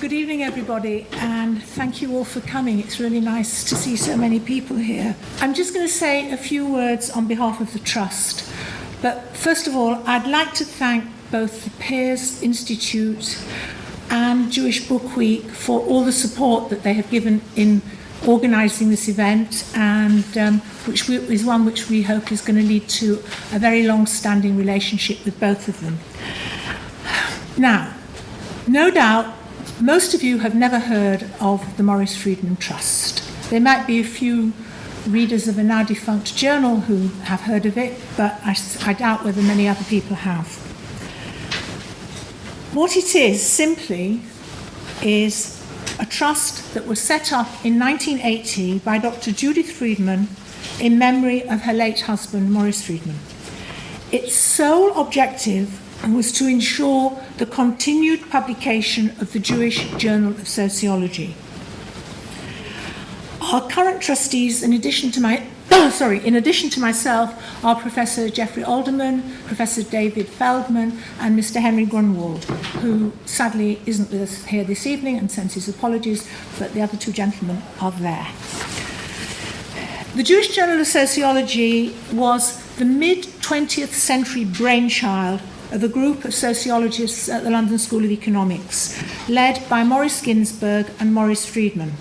Good evening, everybody, and thank you all for coming. It's really nice to see so many people here. I'm just going to say a few words on behalf of the Trust. But first of all, I'd like to thank both the Pears Institute and Jewish Book Week for all the support that they have given in organising this event, and which is one which we hope is going to lead to a very long-standing relationship with both of them. Now, no doubt, most of you have never heard of the Maurice Freedman Trust. There might be a few readers of a now defunct journal who have heard of it, but I doubt whether many other people have. What it is, simply, is a trust that was set up in 1980 by Dr. Judith Freedman in memory of her late husband, Maurice Freedman. Its sole objective was to ensure the continued publication of the Jewish Journal of Sociology. Our current trustees, in addition to myself, are Professor Jeffrey Alderman, Professor David Feldman, and Mr. Henry Grunwald, who sadly isn't with us here this evening and sends his apologies, but the other two gentlemen are there. The Jewish Journal of Sociology was the mid-20th century brainchild of a group of sociologists at the London School of Economics, led by Maurice Ginsberg and Maurice Freedman.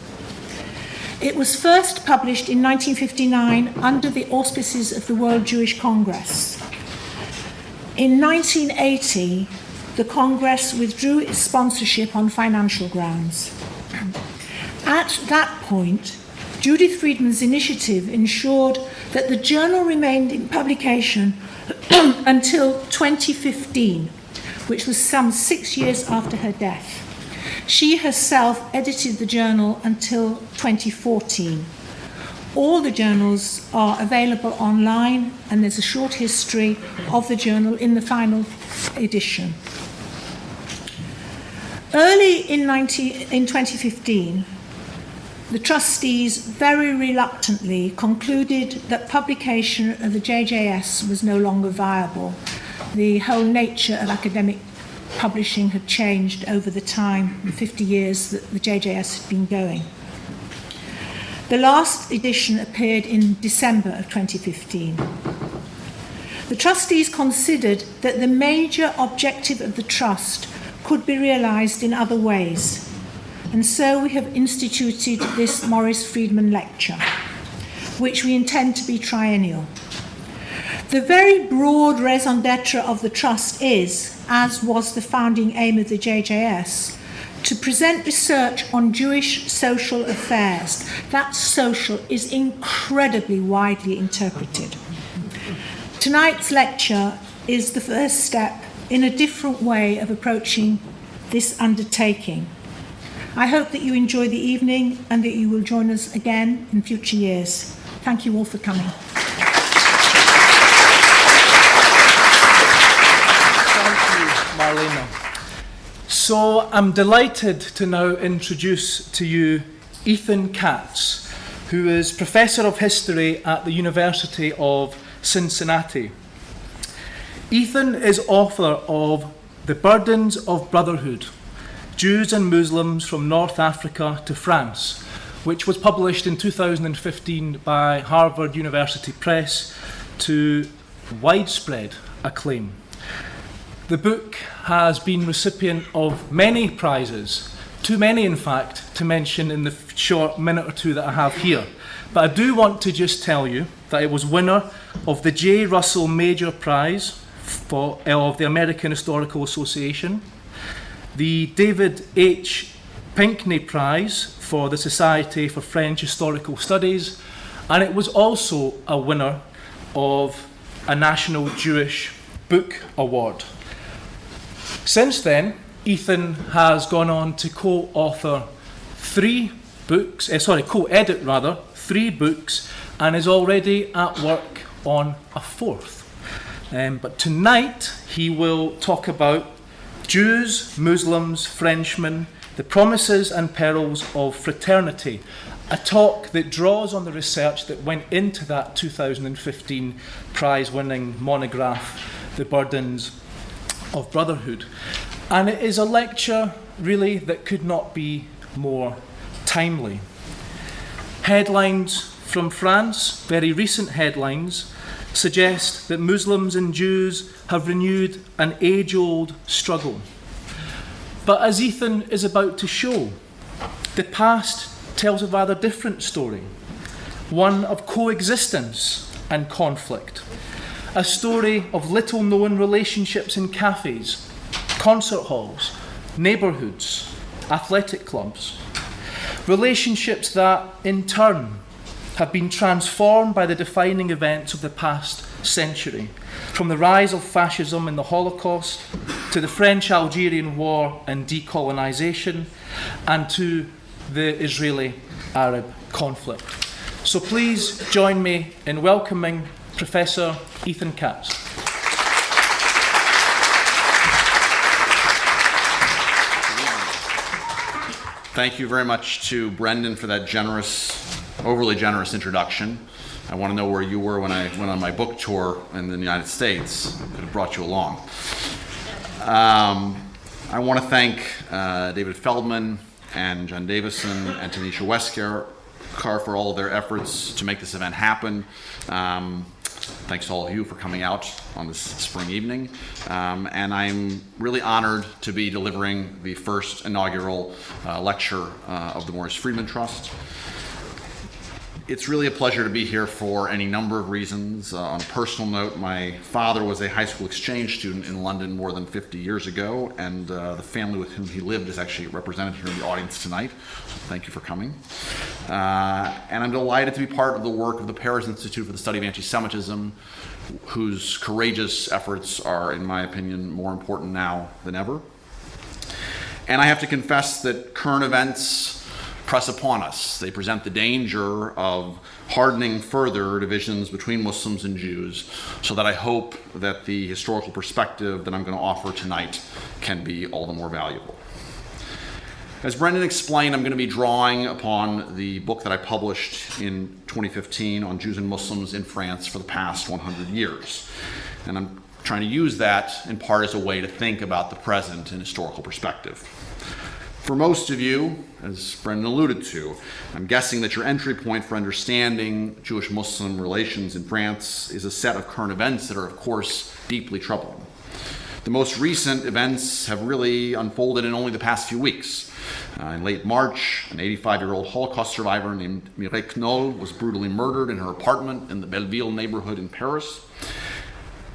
It was first published in 1959 under the auspices of the World Jewish Congress. In 1980, the Congress withdrew its sponsorship on financial grounds. At that point, Judith Freedman's initiative ensured that the journal remained in publication until 2015, which was some 6 years after her death. She herself edited the journal until 2014. All the journals are available online, and there's a short history of the journal in the final edition. Early in 2015, the trustees very reluctantly concluded that publication of the JJS was no longer viable. The whole nature of academic publishing had changed over the time, the 50 years that the JJS had been going. The last edition appeared in December of 2015. The trustees considered that the major objective of the trust could be realised in other ways, and so we have instituted this Maurice Freedman lecture, which we intend to be triennial. The very broad raison d'etre of the Trust is, as was the founding aim of the JJS, to present research on Jewish social affairs. That social is incredibly widely interpreted. Tonight's lecture is the first step in a different way of approaching this undertaking. I hope that you enjoy the evening and that you will join us again in future years. Thank you all for coming. Marlena. So I'm delighted to now introduce to you Ethan Katz, who is Professor of History at the University of Cincinnati. Ethan is author of The Burdens of Brotherhood, Jews and Muslims from North Africa to France, which was published in 2015 by Harvard University Press to widespread acclaim. The book has been recipient of many prizes, too many in fact to mention in the short minute or two that I have here. But I do want to just tell you that it was winner of the J. Russell Major Prize of the American Historical Association, the David H. Pinkney Prize for the Society for French Historical Studies, and it was also a winner of a National Jewish Book Award. Since then, Ethan has gone on to co-edit 3 books, and is already at work on a 4th. But tonight he will talk about Jews, Muslims, Frenchmen, the promises and perils of fraternity, a talk that draws on the research that went into that 2015 prize-winning monograph, The Burdens of Brotherhood. And it is a lecture really, that could not be more timely. Headlines from France, very recent headlines, suggest that Muslims and Jews have renewed an age-old struggle. But as Ethan is about to show, the past tells a rather different story, one of coexistence and conflict, a story of little-known relationships in cafes, concert halls, neighbourhoods, athletic clubs, relationships that, in turn, have been transformed by the defining events of the past century, from the rise of fascism in the Holocaust to the French-Algerian War and decolonization, and to the Israeli-Arab conflict. So please join me in welcoming Professor Ethan Katz. Thank you very much to Brendan for that overly generous introduction. I want to know where you were when I went on my book tour in the United States. I could have brought you along. I want to thank David Feldman and John Davison and Tanisha Wesker for all of their efforts to make this event happen. Thanks to all of you for coming out on this spring evening. And I'm really honored to be delivering the first inaugural lecture of the Morris Friedman Trust. It's really a pleasure to be here for any number of reasons. On a personal note, my father was a high school exchange student in London more than 50 years ago, and the family with whom he lived is actually represented here in the audience tonight. Thank you for coming. And I'm delighted to be part of the work of the Perils Institute for the Study of Anti-Semitism, whose courageous efforts are, in my opinion, more important now than ever. And I have to confess that current events press upon us. They present the danger of hardening further divisions between Muslims and Jews, so that I hope that the historical perspective that I'm going to offer tonight can be all the more valuable. As Brendan explained, I'm going to be drawing upon the book that I published in 2015 on Jews and Muslims in France for the past 100 years. And I'm trying to use that in part as a way to think about the present in historical perspective. For most of you, as Brendan alluded to, I'm guessing that your entry point for understanding Jewish-Muslim relations in France is a set of current events that are, of course, deeply troubling. The most recent events have really unfolded in only the past few weeks. In late March, an 85-year-old Holocaust survivor named Mireille Knoll was brutally murdered in her apartment in the Belleville neighborhood in Paris.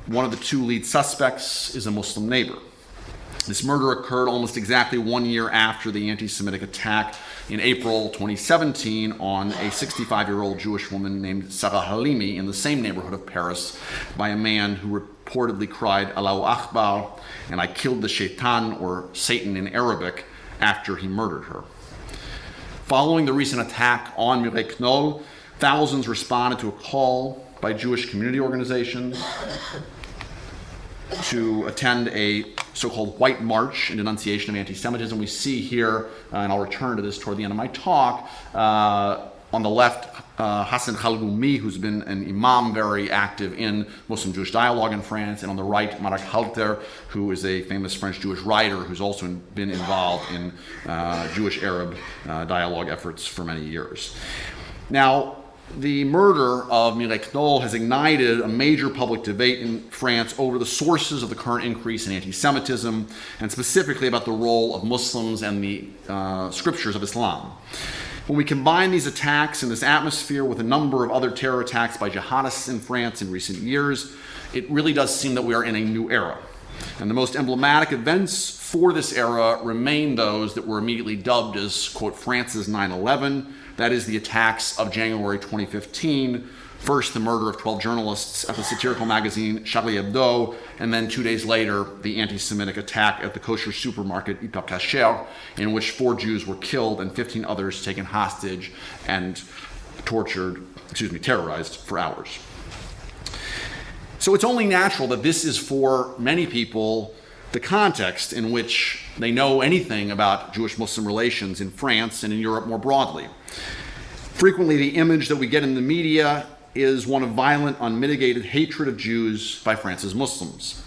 One of the two lead suspects is a Muslim neighbor. This murder occurred almost exactly 1 year after the anti-Semitic attack in April 2017 on a 65-year-old Jewish woman named Sarah Halimi in the same neighborhood of Paris by a man who reportedly cried Allahu Akbar and I killed the Shaitan, or Satan in Arabic, after he murdered her. Following the recent attack on Mireille Knoll, thousands responded to a call by Jewish community organizations to attend a so-called White March in denunciation of anti-Semitism. We see here, and I'll return to this toward the end of my talk, on the left, Hassan Khalgoumi, who's been an imam very active in Muslim-Jewish dialogue in France, and on the right, Marek Halter, who is a famous French-Jewish writer who's also been involved in Jewish-Arab dialogue efforts for many years. Now, the murder of Mireille Knoll has ignited a major public debate in France over the sources of the current increase in anti-Semitism, and specifically about the role of Muslims and the scriptures of Islam. When we combine these attacks and this atmosphere with a number of other terror attacks by jihadists in France in recent years, it really does seem that we are in a new era. And the most emblematic events for this era remain those that were immediately dubbed as, quote, France's 9/11. That is the attacks of January 2015, first the murder of 12 journalists at the satirical magazine Charlie Hebdo, and then 2 days later, the anti-Semitic attack at the kosher supermarket Hyper Kasher, in which 4 Jews were killed and 15 others taken hostage and terrorized for hours. So it's only natural that this is, for many people, the context in which they know anything about Jewish-Muslim relations in France and in Europe more broadly. Frequently, the image that we get in the media is one of violent, unmitigated hatred of Jews by France's Muslims.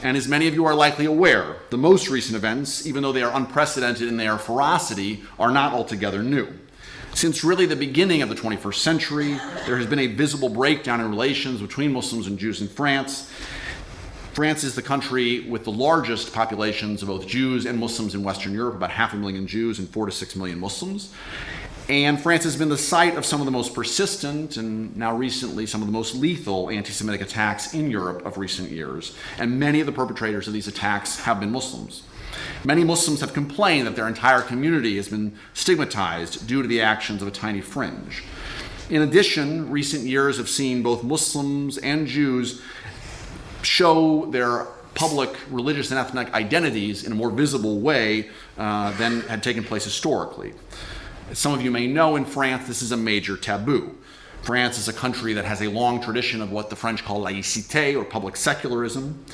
And as many of you are likely aware, the most recent events, even though they are unprecedented in their ferocity, are not altogether new. Since really the beginning of the 21st century, there has been a visible breakdown in relations between Muslims and Jews in France. France is the country with the largest populations of both Jews and Muslims in Western Europe, about 500,000 Jews and 4 to 6 million Muslims. And France has been the site of some of the most persistent and now recently some of the most lethal anti-Semitic attacks in Europe of recent years. And many of the perpetrators of these attacks have been Muslims. Many Muslims have complained that their entire community has been stigmatized due to the actions of a tiny fringe. In addition, recent years have seen both Muslims and Jews show their public religious and ethnic identities in a more visible way than had taken place historically. As some of you may know, in France, this is a major taboo. France is a country that has a long tradition of what the French call laïcité, or public secularism.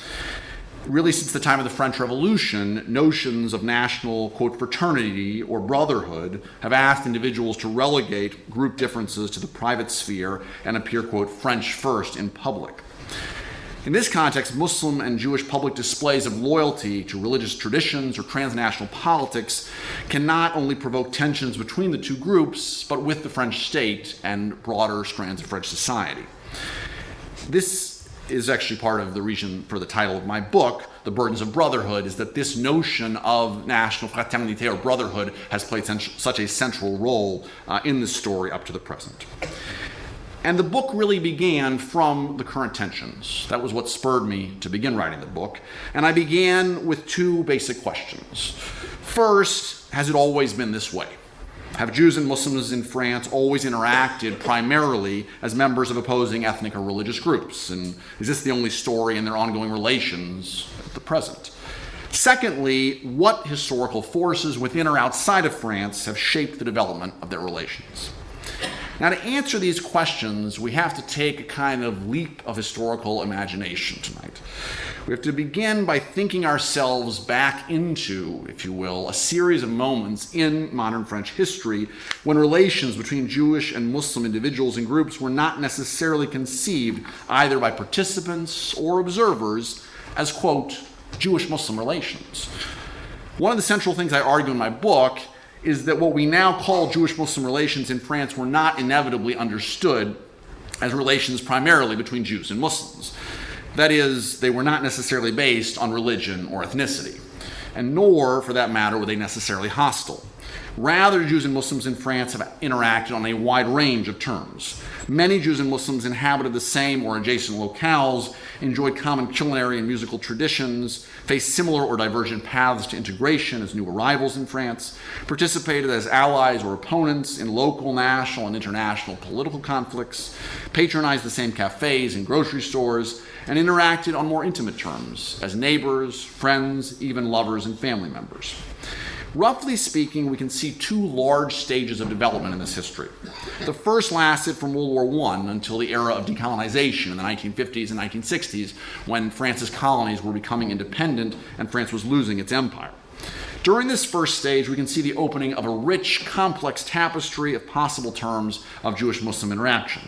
Really, since the time of the French Revolution, notions of national, quote, fraternity or brotherhood have asked individuals to relegate group differences to the private sphere and appear, quote, French first in public. In this context, Muslim and Jewish public displays of loyalty to religious traditions or transnational politics can not only provoke tensions between the two groups, but with the French state and broader strands of French society. This is actually part of the reason for the title of my book, The Burdens of Brotherhood, is that this notion of national fraternity or brotherhood has played such a central role in this story up to the present. And the book really began from the current tensions. That was what spurred me to begin writing the book. And I began with two basic questions. First, has it always been this way? Have Jews and Muslims in France always interacted primarily as members of opposing ethnic or religious groups? And is this the only story in their ongoing relations at the present? Secondly, what historical forces within or outside of France have shaped the development of their relations? Now, to answer these questions, we have to take a kind of leap of historical imagination tonight. We have to begin by thinking ourselves back into, if you will, a series of moments in modern French history when relations between Jewish and Muslim individuals and groups were not necessarily conceived either by participants or observers as, quote, Jewish-Muslim relations. One of the central things I argue in my book is that what we now call Jewish-Muslim relations in France were not inevitably understood as relations primarily between Jews and Muslims. That is, they were not necessarily based on religion or ethnicity, and nor, for that matter, were they necessarily hostile. Rather, Jews and Muslims in France have interacted on a wide range of terms. Many Jews and Muslims inhabited the same or adjacent locales, enjoyed common culinary and musical traditions, faced similar or divergent paths to integration as new arrivals in France, participated as allies or opponents in local, national, and international political conflicts, patronized the same cafes and grocery stores, and interacted on more intimate terms as neighbors, friends, even lovers and family members. Roughly speaking, we can see two large stages of development in this history. The first lasted from World War I until the era of decolonization in the 1950s and 1960s, when France's colonies were becoming independent and France was losing its empire. During this first stage, we can see the opening of a rich, complex tapestry of possible terms of Jewish-Muslim interaction.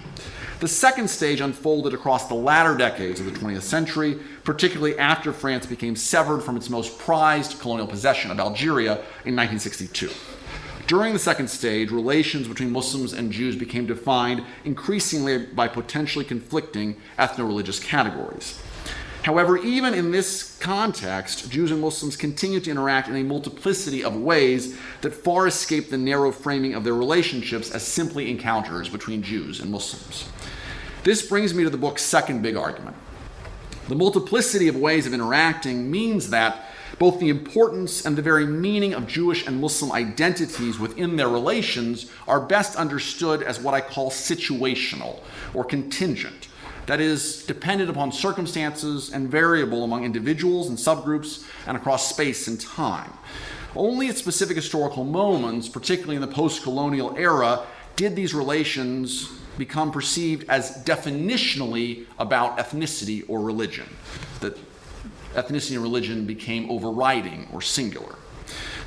The second stage unfolded across the latter decades of the 20th century, particularly after France became severed from its most prized colonial possession of Algeria in 1962. During the second stage, relations between Muslims and Jews became defined increasingly by potentially conflicting ethno-religious categories. However, even in this context, Jews and Muslims continue to interact in a multiplicity of ways that far escape the narrow framing of their relationships as simply encounters between Jews and Muslims. This brings me to the book's second big argument. The multiplicity of ways of interacting means that both the importance and the very meaning of Jewish and Muslim identities within their relations are best understood as what I call situational or contingent. That is, dependent upon circumstances and variable among individuals and subgroups and across space and time. Only at specific historical moments, particularly in the post-colonial era, did these relations become perceived as definitionally about ethnicity or religion. That ethnicity and religion became overriding or singular.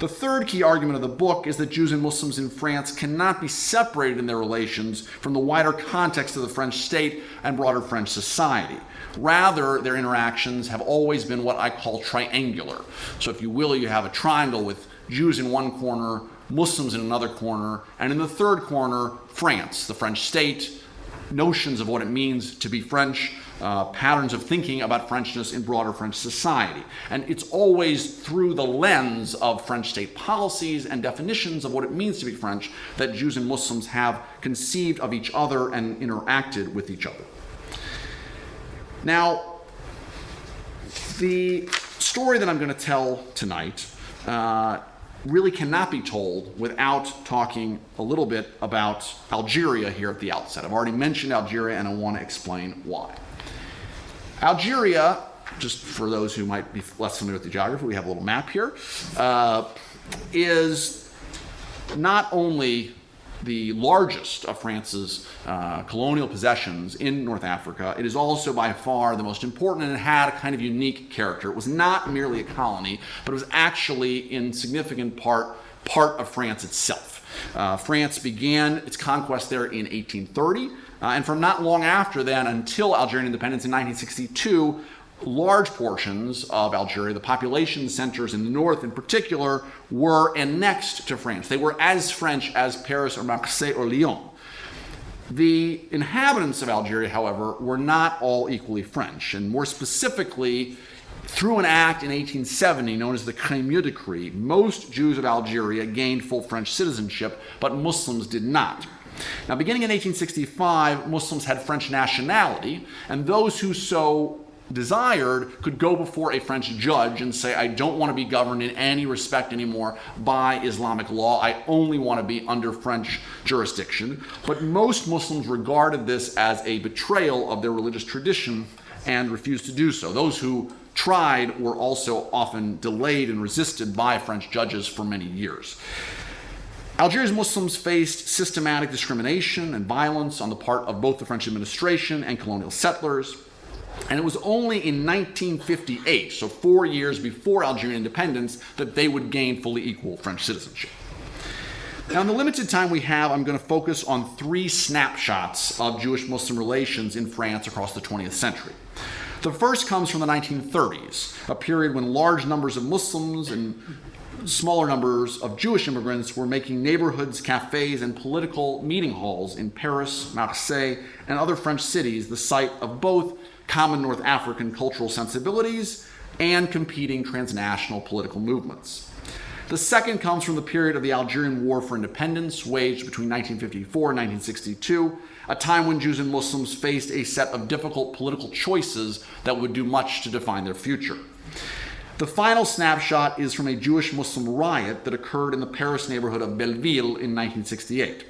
The third key argument of the book is that Jews and Muslims in France cannot be separated in their relations from the wider context of the French state and broader French society. Rather, their interactions have always been what I call triangular. So if you will, you have a triangle with Jews in one corner, Muslims in another corner, and in the third corner, France, the French state, notions of what it means to be French, patterns of thinking about Frenchness in broader French society. And it's always through the lens of French state policies and definitions of what it means to be French that Jews and Muslims have conceived of each other and interacted with each other. Now, the story that I'm going to tell tonight really cannot be told without talking a little bit about Algeria here at the outset. I've already mentioned Algeria, and I want to explain why. Algeria, just for those who might be less familiar with the geography, we have a little map here, is not only the largest of France's colonial possessions in North Africa, it is also by far the most important, and it had a kind of unique character. It was not merely a colony, but it was actually in significant part of France itself. France began its conquest there in 1830, and from not long after then until Algerian independence in 1962, large portions of Algeria, the population centers in the north in particular, were annexed to France. They were as French as Paris or Marseille or Lyon. The inhabitants of Algeria, however, were not all equally French, and more specifically, through an act in 1870 known as the Crémieux Decree, most Jews of Algeria gained full French citizenship, but Muslims did not. Now, beginning in 1865, Muslims had French nationality, and those who so desired could go before a French judge and say, I don't want to be governed in any respect anymore by Islamic law. I only want to be under French jurisdiction. But most Muslims regarded this as a betrayal of their religious tradition and refused to do so. Those who tried were also often delayed and resisted by French judges for many years. Algeria's Muslims faced systematic discrimination and violence on the part of both the French administration and colonial settlers. And it was only in 1958, so 4 years before Algerian independence, that they would gain fully equal French citizenship. Now, in the limited time we have, I'm going to focus on 3 snapshots of Jewish-Muslim relations in France across the 20th century. The first comes from the 1930s, a period when large numbers of Muslims and smaller numbers of Jewish immigrants were making neighborhoods, cafes, and political meeting halls in Paris, Marseille, and other French cities the site of both common North African cultural sensibilities and competing transnational political movements. The second comes from the period of the Algerian War for Independence, waged between 1954 and 1962, a time when Jews and Muslims faced a set of difficult political choices that would do much to define their future. The final snapshot is from a Jewish-Muslim riot that occurred in the Paris neighborhood of Belleville in 1968.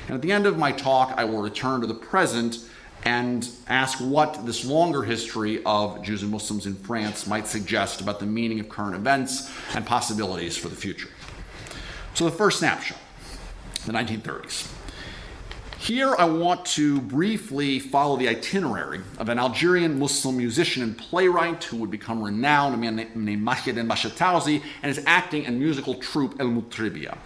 And at the end of my talk, I will return to the present and ask what this longer history of Jews and Muslims in France might suggest about the meaning of current events and possibilities for the future. So the first snapshot, the 1930s. Here I want to briefly follow the itinerary of an Algerian Muslim musician and playwright who would become renowned, a man named Mahmoud Bachetawzi, and his acting and musical troupe El Mutribia.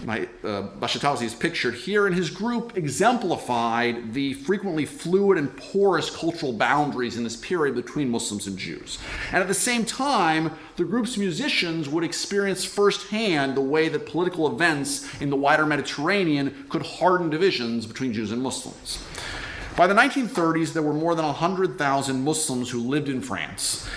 Bachetawzi is pictured here, and his group exemplified the frequently fluid and porous cultural boundaries in this period between Muslims and Jews. And at the same time, the group's musicians would experience firsthand the way that political events in the wider Mediterranean could harden divisions between Jews and Muslims. By the 1930s, there were more than 100,000 Muslims who lived in France,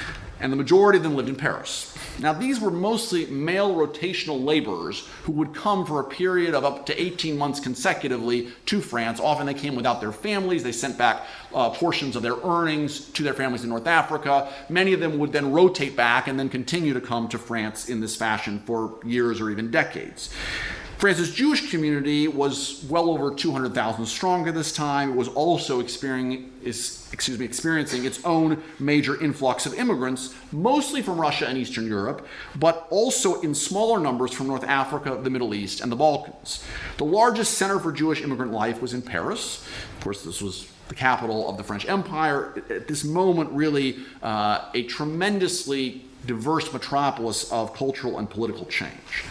and the majority of them lived in Paris. Now, these were mostly male rotational laborers who would come for a period of up to 18 months consecutively to France. Often they came without their families. They sent back portions of their earnings to their families in North Africa. Many of them would then rotate back and then continue to come to France in this fashion for years or even decades. France's Jewish community was well over 200,000 strong at this time. It was also experiencing its own major influx of immigrants, mostly from Russia and Eastern Europe, but also in smaller numbers from North Africa, the Middle East, and the Balkans. The largest center for Jewish immigrant life was in Paris. Of course, this was the capital of the French Empire. At this moment, really a tremendously diverse metropolis of cultural and political change.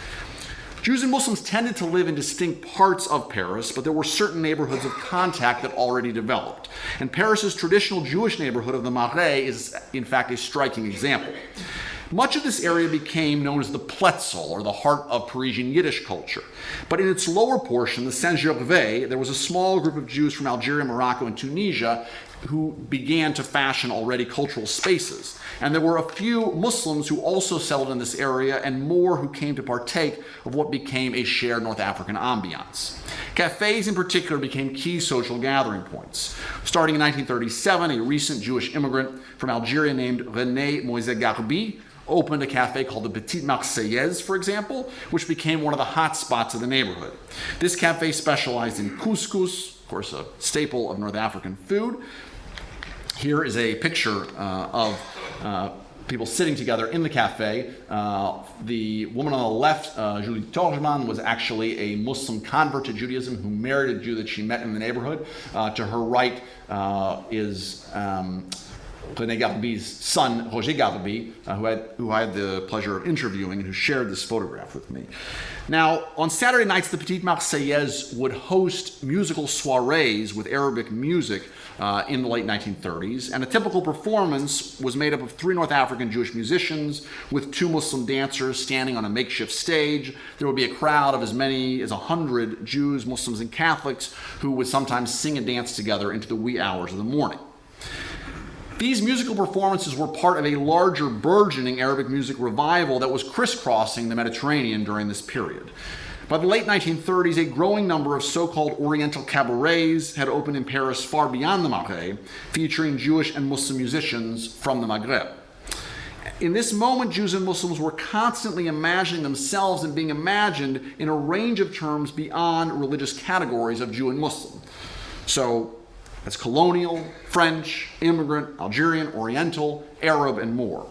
Jews and Muslims tended to live in distinct parts of Paris, but there were certain neighborhoods of contact that already developed. And Paris's traditional Jewish neighborhood of the Marais is, in fact, a striking example. Much of this area became known as the Pletzel, or the heart of Parisian Yiddish culture. But in its lower portion, the Saint-Gervais, there was a small group of Jews from Algeria, Morocco, and Tunisia who began to fashion already cultural spaces. And there were a few Muslims who also settled in this area, and more who came to partake of what became a shared North African ambiance. Cafes in particular became key social gathering points. Starting in 1937, a recent Jewish immigrant from Algeria named René Moise-Garbi opened a cafe called the Petite Marseillaise, for example, which became one of the hot spots of the neighborhood. This cafe specialized in couscous, of course a staple of North African food. Here is a picture of people sitting together in the cafe. The woman on the left, Julie Torjman, was actually a Muslim convert to Judaism who married a Jew that she met in the neighborhood. To her right is René Garbi's son, Roger Garbi, who I had the pleasure of interviewing and who shared this photograph with me. Now, on Saturday nights, the Petite Marseillaise would host musical soirees with Arabic music in the late 1930s, and a typical performance was made up of 3 North African Jewish musicians with 2 Muslim dancers standing on a makeshift stage. There would be a crowd of as many as 100 Jews, Muslims, and Catholics who would sometimes sing and dance together into the wee hours of the morning. These musical performances were part of a larger burgeoning Arabic music revival that was crisscrossing the Mediterranean during this period. By the late 1930s, a growing number of so-called Oriental cabarets had opened in Paris far beyond the Marais, featuring Jewish and Muslim musicians from the Maghreb. In this moment, Jews and Muslims were constantly imagining themselves and being imagined in a range of terms beyond religious categories of Jew and Muslim. So, as colonial, French, immigrant, Algerian, Oriental, Arab, and more.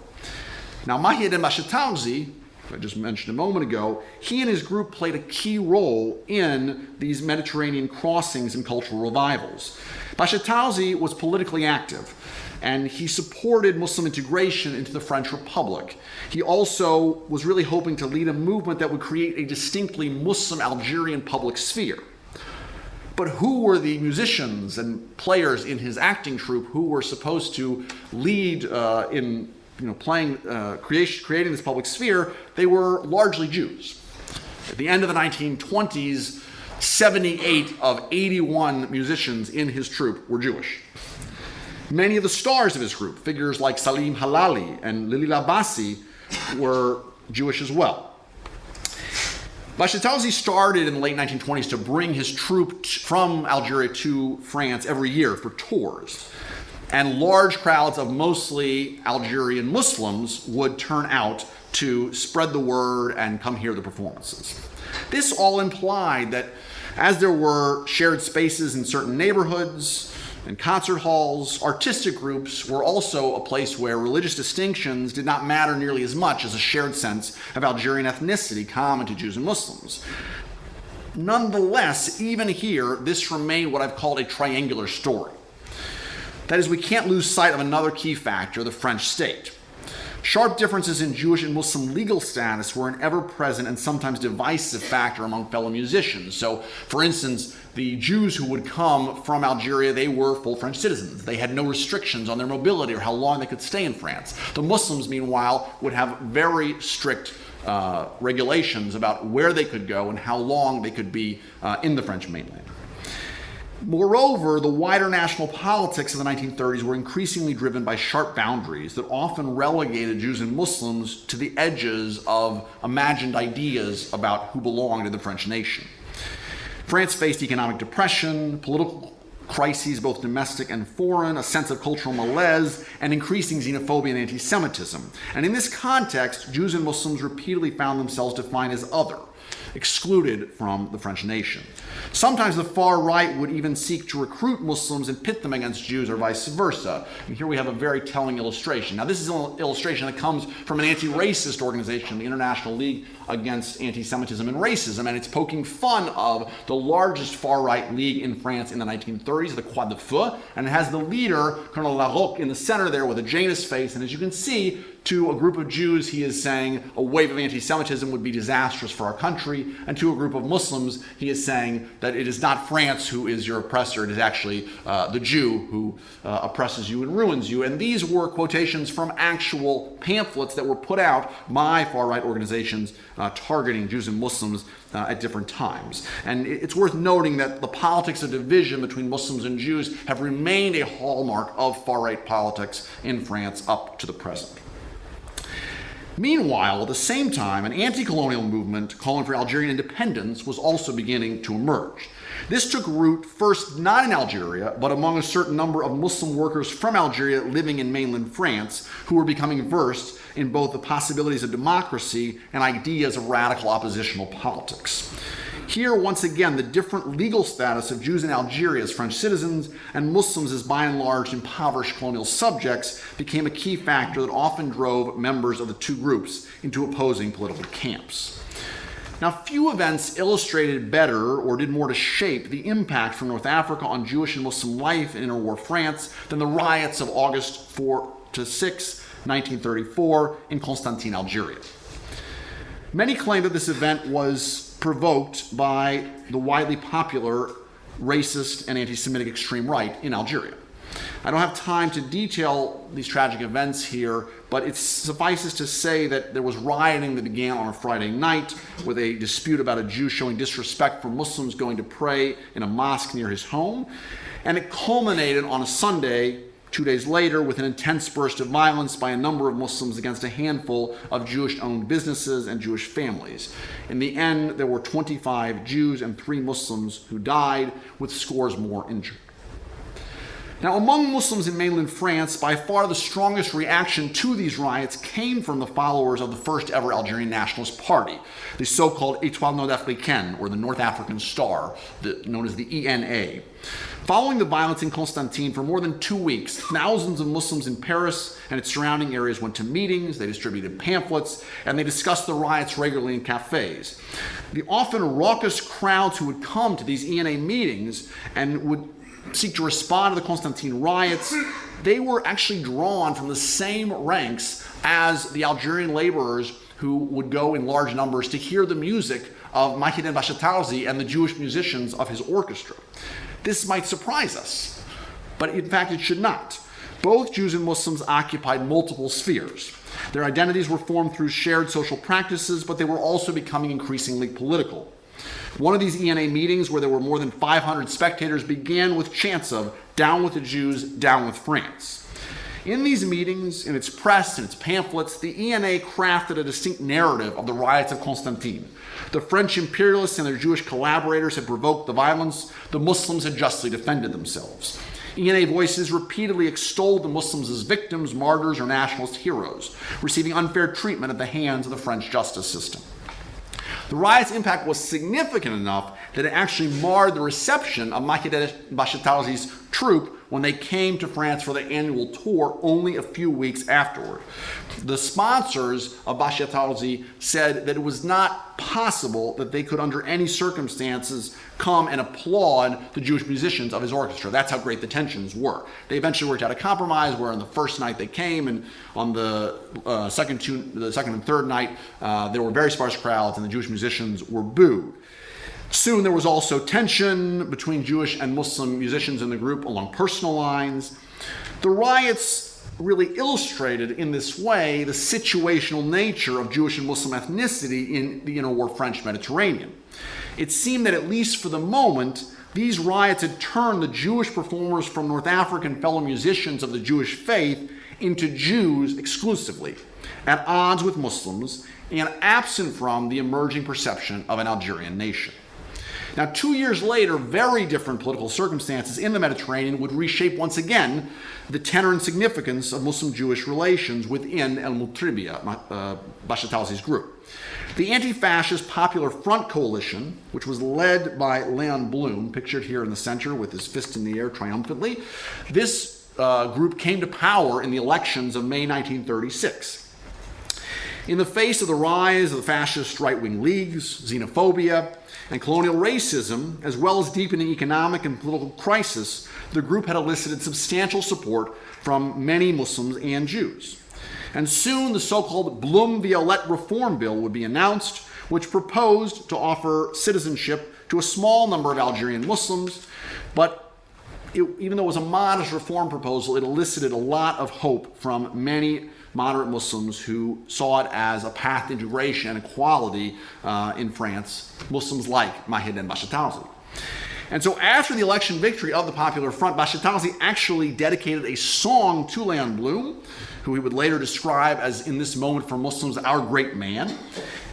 Now, Mahieddin Bashatarzi, I just mentioned a moment ago, he and his group played a key role in these Mediterranean crossings and cultural revivals. Bashatarzi was politically active, and he supported Muslim integration into the French Republic. He also was really hoping to lead a movement that would create a distinctly Muslim Algerian public sphere. But who were the musicians and players in his acting troupe who were supposed to lead in creating this public sphere? They were largely Jews. At the end of the 1920s, 78 of 81 musicians in his troupe were Jewish. Many of the stars of his group, figures like Salim Halali and Lili Labasi, were Jewish as well. Bashatarzi started in the late 1920s to bring his troupe from Algeria to France every year for tours. And large crowds of mostly Algerian Muslims would turn out to spread the word and come hear the performances. This all implied that as there were shared spaces in certain neighborhoods and concert halls, artistic groups were also a place where religious distinctions did not matter nearly as much as a shared sense of Algerian ethnicity common to Jews and Muslims. Nonetheless, even here, this remained what I've called a triangular story. That is, we can't lose sight of another key factor, the French state. Sharp differences in Jewish and Muslim legal status were an ever-present and sometimes divisive factor among fellow musicians. So, for instance, the Jews who would come from Algeria, they were full French citizens. They had no restrictions on their mobility or how long they could stay in France. The Muslims, meanwhile, would have very strict regulations about where they could go and how long they could be in the French mainland. Moreover, the wider national politics of the 1930s were increasingly driven by sharp boundaries that often relegated Jews and Muslims to the edges of imagined ideas about who belonged to the French nation. France faced economic depression, political crises both domestic and foreign, a sense of cultural malaise, and increasing xenophobia and anti-Semitism. And in this context, Jews and Muslims repeatedly found themselves defined as other, excluded from the French nation. Sometimes the far right would even seek to recruit Muslims and pit them against Jews or vice versa. And here we have a very telling illustration. Now, this is an illustration that comes from an anti-racist organization, the International League Against Anti-Semitism and Racism, and it's poking fun of the largest far-right league in France in the 1930s, the Croix de Feu, and it has the leader, Colonel Larocque, in the center there with a Janus face, and as you can see, to a group of Jews, he is saying a wave of anti-Semitism would be disastrous for our country, and to a group of Muslims, he is saying that it is not France who is your oppressor, it is actually the Jew who oppresses you and ruins you. And these were quotations from actual pamphlets that were put out by far-right organizations targeting Jews and Muslims at different times. And it's worth noting that the politics of division between Muslims and Jews have remained a hallmark of far-right politics in France up to the present. Meanwhile, at the same time, an anti-colonial movement calling for Algerian independence was also beginning to emerge. This took root first not in Algeria, but among a certain number of Muslim workers from Algeria living in mainland France who were becoming versed in both the possibilities of democracy and ideas of radical oppositional politics. Here, once again, the different legal status of Jews in Algeria as French citizens and Muslims as by and large impoverished colonial subjects became a key factor that often drove members of the two groups into opposing political camps. Now, few events illustrated better or did more to shape the impact from North Africa on Jewish and Muslim life in interwar France than the riots of August 4 to 6, 1934 in Constantine, Algeria. Many claim that this event was provoked by the widely popular racist and anti-Semitic extreme right in Algeria. I don't have time to detail these tragic events here, but it suffices to say that there was rioting that began on a Friday night with a dispute about a Jew showing disrespect for Muslims going to pray in a mosque near his home, and it culminated on a Sunday 2 days later with an intense burst of violence by a number of Muslims against a handful of Jewish-owned businesses and Jewish families. In the end, there were 25 Jews and 3 Muslims who died, with scores more injured. Now, among Muslims in mainland France, by far the strongest reaction to these riots came from the followers of the first ever Algerian Nationalist Party, the so-called Étoile Nord-Africaine, or the North African Star, known as the ENA. Following the violence in Constantine for more than 2 weeks, thousands of Muslims in Paris and its surrounding areas went to meetings, they distributed pamphlets, and they discussed the riots regularly in cafes. The often raucous crowds who would come to these ENA meetings and would seek to respond to the Constantine riots, they were actually drawn from the same ranks as the Algerian laborers who would go in large numbers to hear the music of Mahidine Bachetalzi and the Jewish musicians of his orchestra. This might surprise us, but in fact it should not. Both Jews and Muslims occupied multiple spheres. Their identities were formed through shared social practices, but they were also becoming increasingly political. One of these ENA meetings, where there were more than 500 spectators, began with chants of "Down with the Jews, down with France." In these meetings, in its press, in its pamphlets, the ENA crafted a distinct narrative of the riots of Constantine. The French imperialists and their Jewish collaborators had provoked the violence. The Muslims had justly defended themselves. ENA voices repeatedly extolled the Muslims as victims, martyrs, or nationalist heroes, receiving unfair treatment at the hands of the French justice system. The riot's impact was significant enough that it actually marred the reception of Mahidine Bachetalzi's troupe when they came to France for their annual tour only a few weeks afterward. The sponsors of Bachetalzi said that it was not possible that they could, under any circumstances, come and applaud the Jewish musicians of his orchestra. That's how great the tensions were. They eventually worked out a compromise where on the first night they came, and on the second and third night there were very sparse crowds and the Jewish musicians were booed. Soon there was also tension between Jewish and Muslim musicians in the group along personal lines. The riots really illustrated in this way the situational nature of Jewish and Muslim ethnicity in the interwar French Mediterranean. It seemed that, at least for the moment, these riots had turned the Jewish performers from North African fellow musicians of the Jewish faith into Jews exclusively, at odds with Muslims, and absent from the emerging perception of an Algerian nation. Now, 2 years later, very different political circumstances in the Mediterranean would reshape once again the tenor and significance of Muslim-Jewish relations within El-Mutribia, Bashar Talzi's group. The anti-fascist Popular Front coalition, which was led by Leon Blum, pictured here in the center with his fist in the air triumphantly, this group came to power in the elections of May 1936. In the face of the rise of the fascist right-wing leagues, xenophobia, and colonial racism, as well as deepening economic and political crisis, the group had elicited substantial support from many Muslims and Jews. And soon the so-called Blum-Violette Reform Bill would be announced, which proposed to offer citizenship to a small number of Algerian Muslims, but even though it was a modest reform proposal, it elicited a lot of hope from many moderate Muslims who saw it as a path to integration and equality in France, Muslims like Mahid and Bashar Talzi. And so after the election victory of the Popular Front, Bashar Talzi actually dedicated a song to Leon Blum, who he would later describe as, in this moment for Muslims, our great man.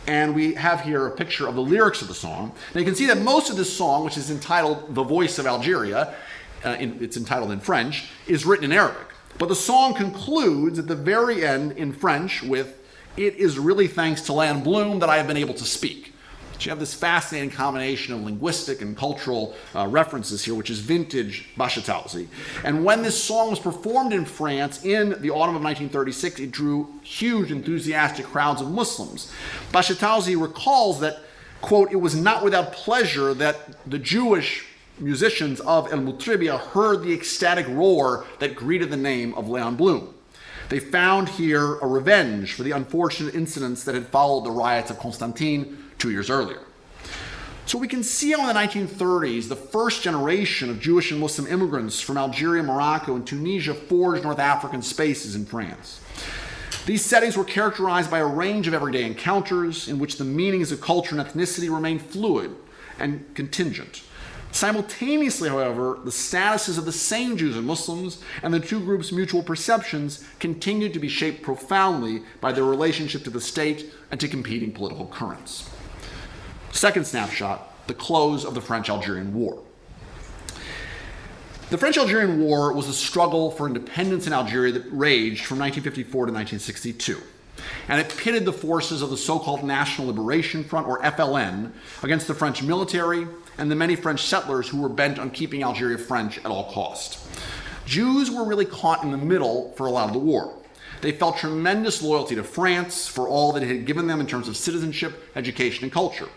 And we have here a picture of the lyrics of the song. Now you can see that most of this song, which is entitled The Voice of Algeria, it's entitled in French, is written in Arabic. But the song concludes at the very end in French with, "It is really thanks to Leon Blum that I have been able to speak." So you have this fascinating combination of linguistic and cultural references here, which is vintage Bashar Talzi. And when this song was performed in France in the autumn of 1936, it drew huge enthusiastic crowds of Muslims. Bashar Talzi recalls that, quote, "It was not without pleasure that the Jewish musicians of El-Mutribia heard the ecstatic roar that greeted the name of Leon Blum. They found here a revenge for the unfortunate incidents that had followed the riots of Constantine 2 years earlier." So we can see how in the 1930s, the first generation of Jewish and Muslim immigrants from Algeria, Morocco, and Tunisia forged North African spaces in France. These settings were characterized by a range of everyday encounters in which the meanings of culture and ethnicity remained fluid and contingent. Simultaneously, however, the statuses of the same Jews and Muslims and the two groups' mutual perceptions continued to be shaped profoundly by their relationship to the state and to competing political currents. Second snapshot, the close of the French-Algerian War. The French-Algerian War was a struggle for independence in Algeria that raged from 1954 to 1962. And it pitted the forces of the so-called National Liberation Front, or FLN, against the French military and the many French settlers who were bent on keeping Algeria French at all cost. Jews were really caught in the middle for a lot of the war. They felt tremendous loyalty to France for all that it had given them in terms of citizenship, education, and culture.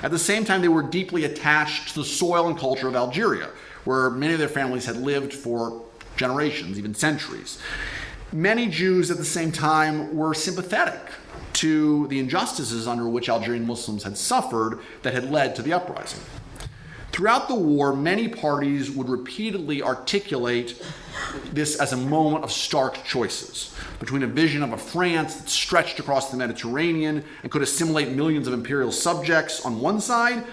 At the same time, they were deeply attached to the soil and culture of Algeria, where many of their families had lived for generations, even centuries. Many Jews at the same time were sympathetic to the injustices under which Algerian Muslims had suffered that had led to the uprising. Throughout the war, many parties would repeatedly articulate this as a moment of stark choices between a vision of a France that stretched across the Mediterranean and could assimilate millions of imperial subjects on one side,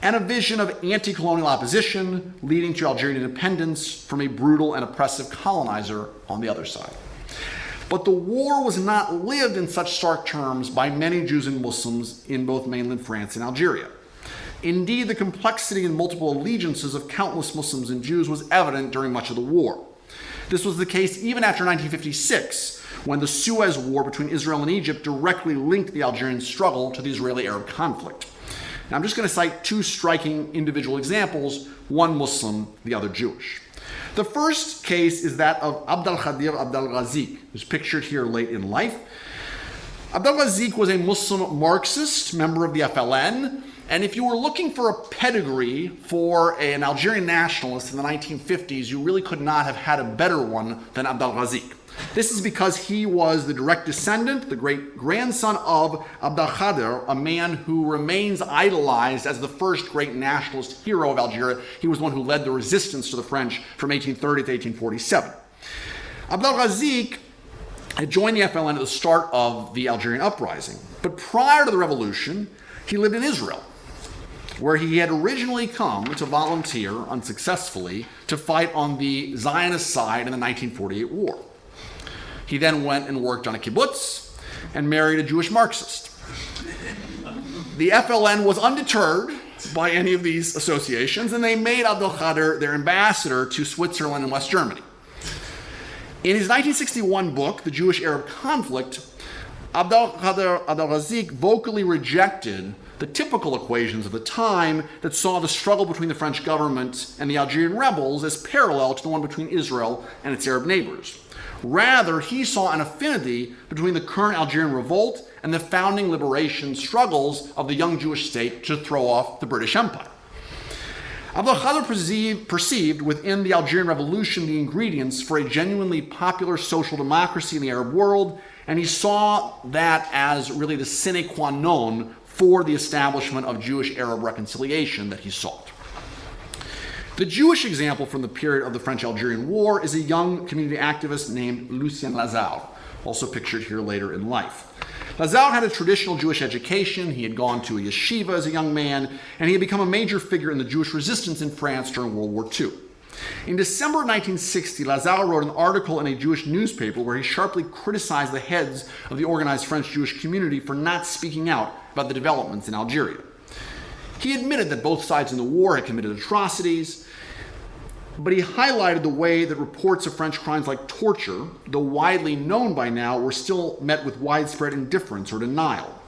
and a vision of anti-colonial opposition leading to Algerian independence from a brutal and oppressive colonizer on the other side. But the war was not lived in such stark terms by many Jews and Muslims in both mainland France and Algeria. Indeed, the complexity and multiple allegiances of countless Muslims and Jews was evident during much of the war. This was the case even after 1956, when the Suez War between Israel and Egypt directly linked the Algerian struggle to the Israeli-Arab conflict. Now, I'm just going to cite two striking individual examples, one Muslim, the other Jewish. The first case is that of Abd al-Khadir Abd al-Ghazik, who's pictured here late in life. Abd al-Ghazik was a Muslim Marxist, member of the FLN, and if you were looking for a pedigree for an Algerian nationalist in the 1950s, you really could not have had a better one than Abd al-Ghazik. This is because he was the direct descendant, the great-grandson of Abd al-Khadir, a man who remains idolized as the first great nationalist hero of Algeria. He was the one who led the resistance to the French from 1830 to 1847. Abd al-Ghazik had joined the FLN at the start of the Algerian uprising. But prior to the revolution, he lived in Israel, where he had originally come to volunteer, unsuccessfully, to fight on the Zionist side in the 1948 war. He then went and worked on a kibbutz and married a Jewish Marxist. The FLN was undeterred by any of these associations, and they made Abdelkader their ambassador to Switzerland and West Germany. In his 1961 book, The Jewish-Arab Conflict, Abdelkader Abdelrazik vocally rejected the typical equations of the time that saw the struggle between the French government and the Algerian rebels as parallel to the one between Israel and its Arab neighbors. Rather, he saw an affinity between the current Algerian revolt and the founding liberation struggles of the young Jewish state to throw off the British Empire. Abdelkader perceived within the Algerian Revolution the ingredients for a genuinely popular social democracy in the Arab world, and he saw that as really the sine qua non for the establishment of Jewish-Arab reconciliation that he sought. The Jewish example from the period of the French-Algerian War is a young community activist named Lucien Lazare, also pictured here later in life. Lazare had a traditional Jewish education, he had gone to a yeshiva as a young man, and he had become a major figure in the Jewish resistance in France during World War II. In December 1960, Lazare wrote an article in a Jewish newspaper where he sharply criticized the heads of the organized French Jewish community for not speaking out about the developments in Algeria. He admitted that both sides in the war had committed atrocities, but he highlighted the way that reports of French crimes like torture, though widely known by now, were still met with widespread indifference or denial.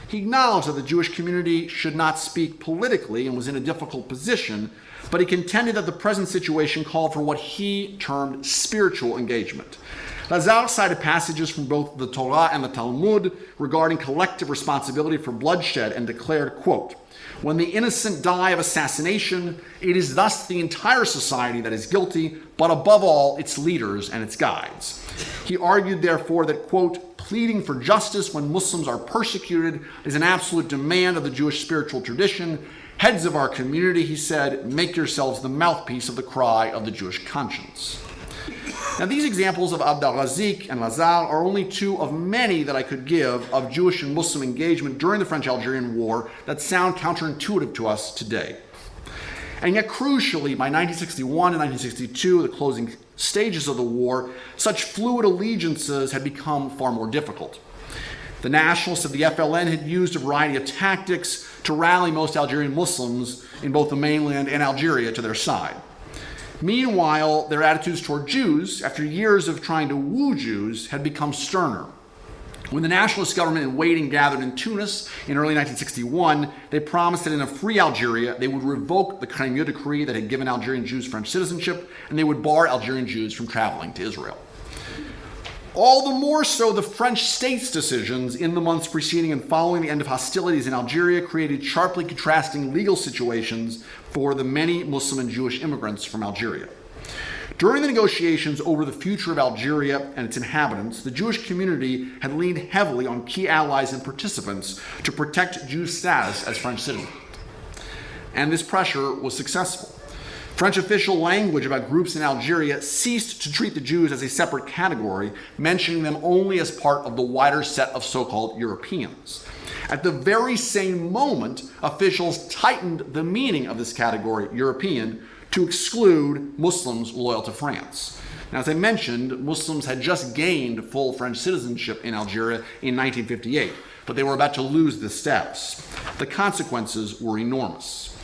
He acknowledged that the Jewish community should not speak politically and was in a difficult position, but he contended that the present situation called for what he termed spiritual engagement. Lazare cited passages from both the Torah and the Talmud regarding collective responsibility for bloodshed and declared, quote, "When the innocent die of assassination, it is thus the entire society that is guilty, but above all, its leaders and its guides." He argued, therefore, that, quote, "Pleading for justice when Muslims are persecuted is an absolute demand of the Jewish spiritual tradition. Heads of our community," he said, "make yourselves the mouthpiece of the cry of the Jewish conscience." Now, these examples of Abdelrazik and Lazare are only two of many that I could give of Jewish and Muslim engagement during the French-Algerian War that sound counterintuitive to us today. And yet, crucially, by 1961 and 1962, the closing stages of the war, such fluid allegiances had become far more difficult. The nationalists of the FLN had used a variety of tactics to rally most Algerian Muslims in both the mainland and Algeria to their side. Meanwhile, their attitudes toward Jews, after years of trying to woo Jews, had become sterner. When the nationalist government in waiting gathered in Tunis in early 1961, they promised that in a free Algeria, they would revoke the Crémieux decree that had given Algerian Jews French citizenship, and they would bar Algerian Jews from traveling to Israel. All the more so, the French state's decisions in the months preceding and following the end of hostilities in Algeria created sharply contrasting legal situations for the many Muslim and Jewish immigrants from Algeria. During the negotiations over the future of Algeria and its inhabitants, the Jewish community had leaned heavily on key allies and participants to protect Jews' status as French citizens. And this pressure was successful. French official language about groups in Algeria ceased to treat the Jews as a separate category, mentioning them only as part of the wider set of so-called Europeans. At the very same moment, officials tightened the meaning of this category, European, to exclude Muslims loyal to France. Now, as I mentioned, Muslims had just gained full French citizenship in Algeria in 1958, but they were about to lose this status. The consequences were enormous.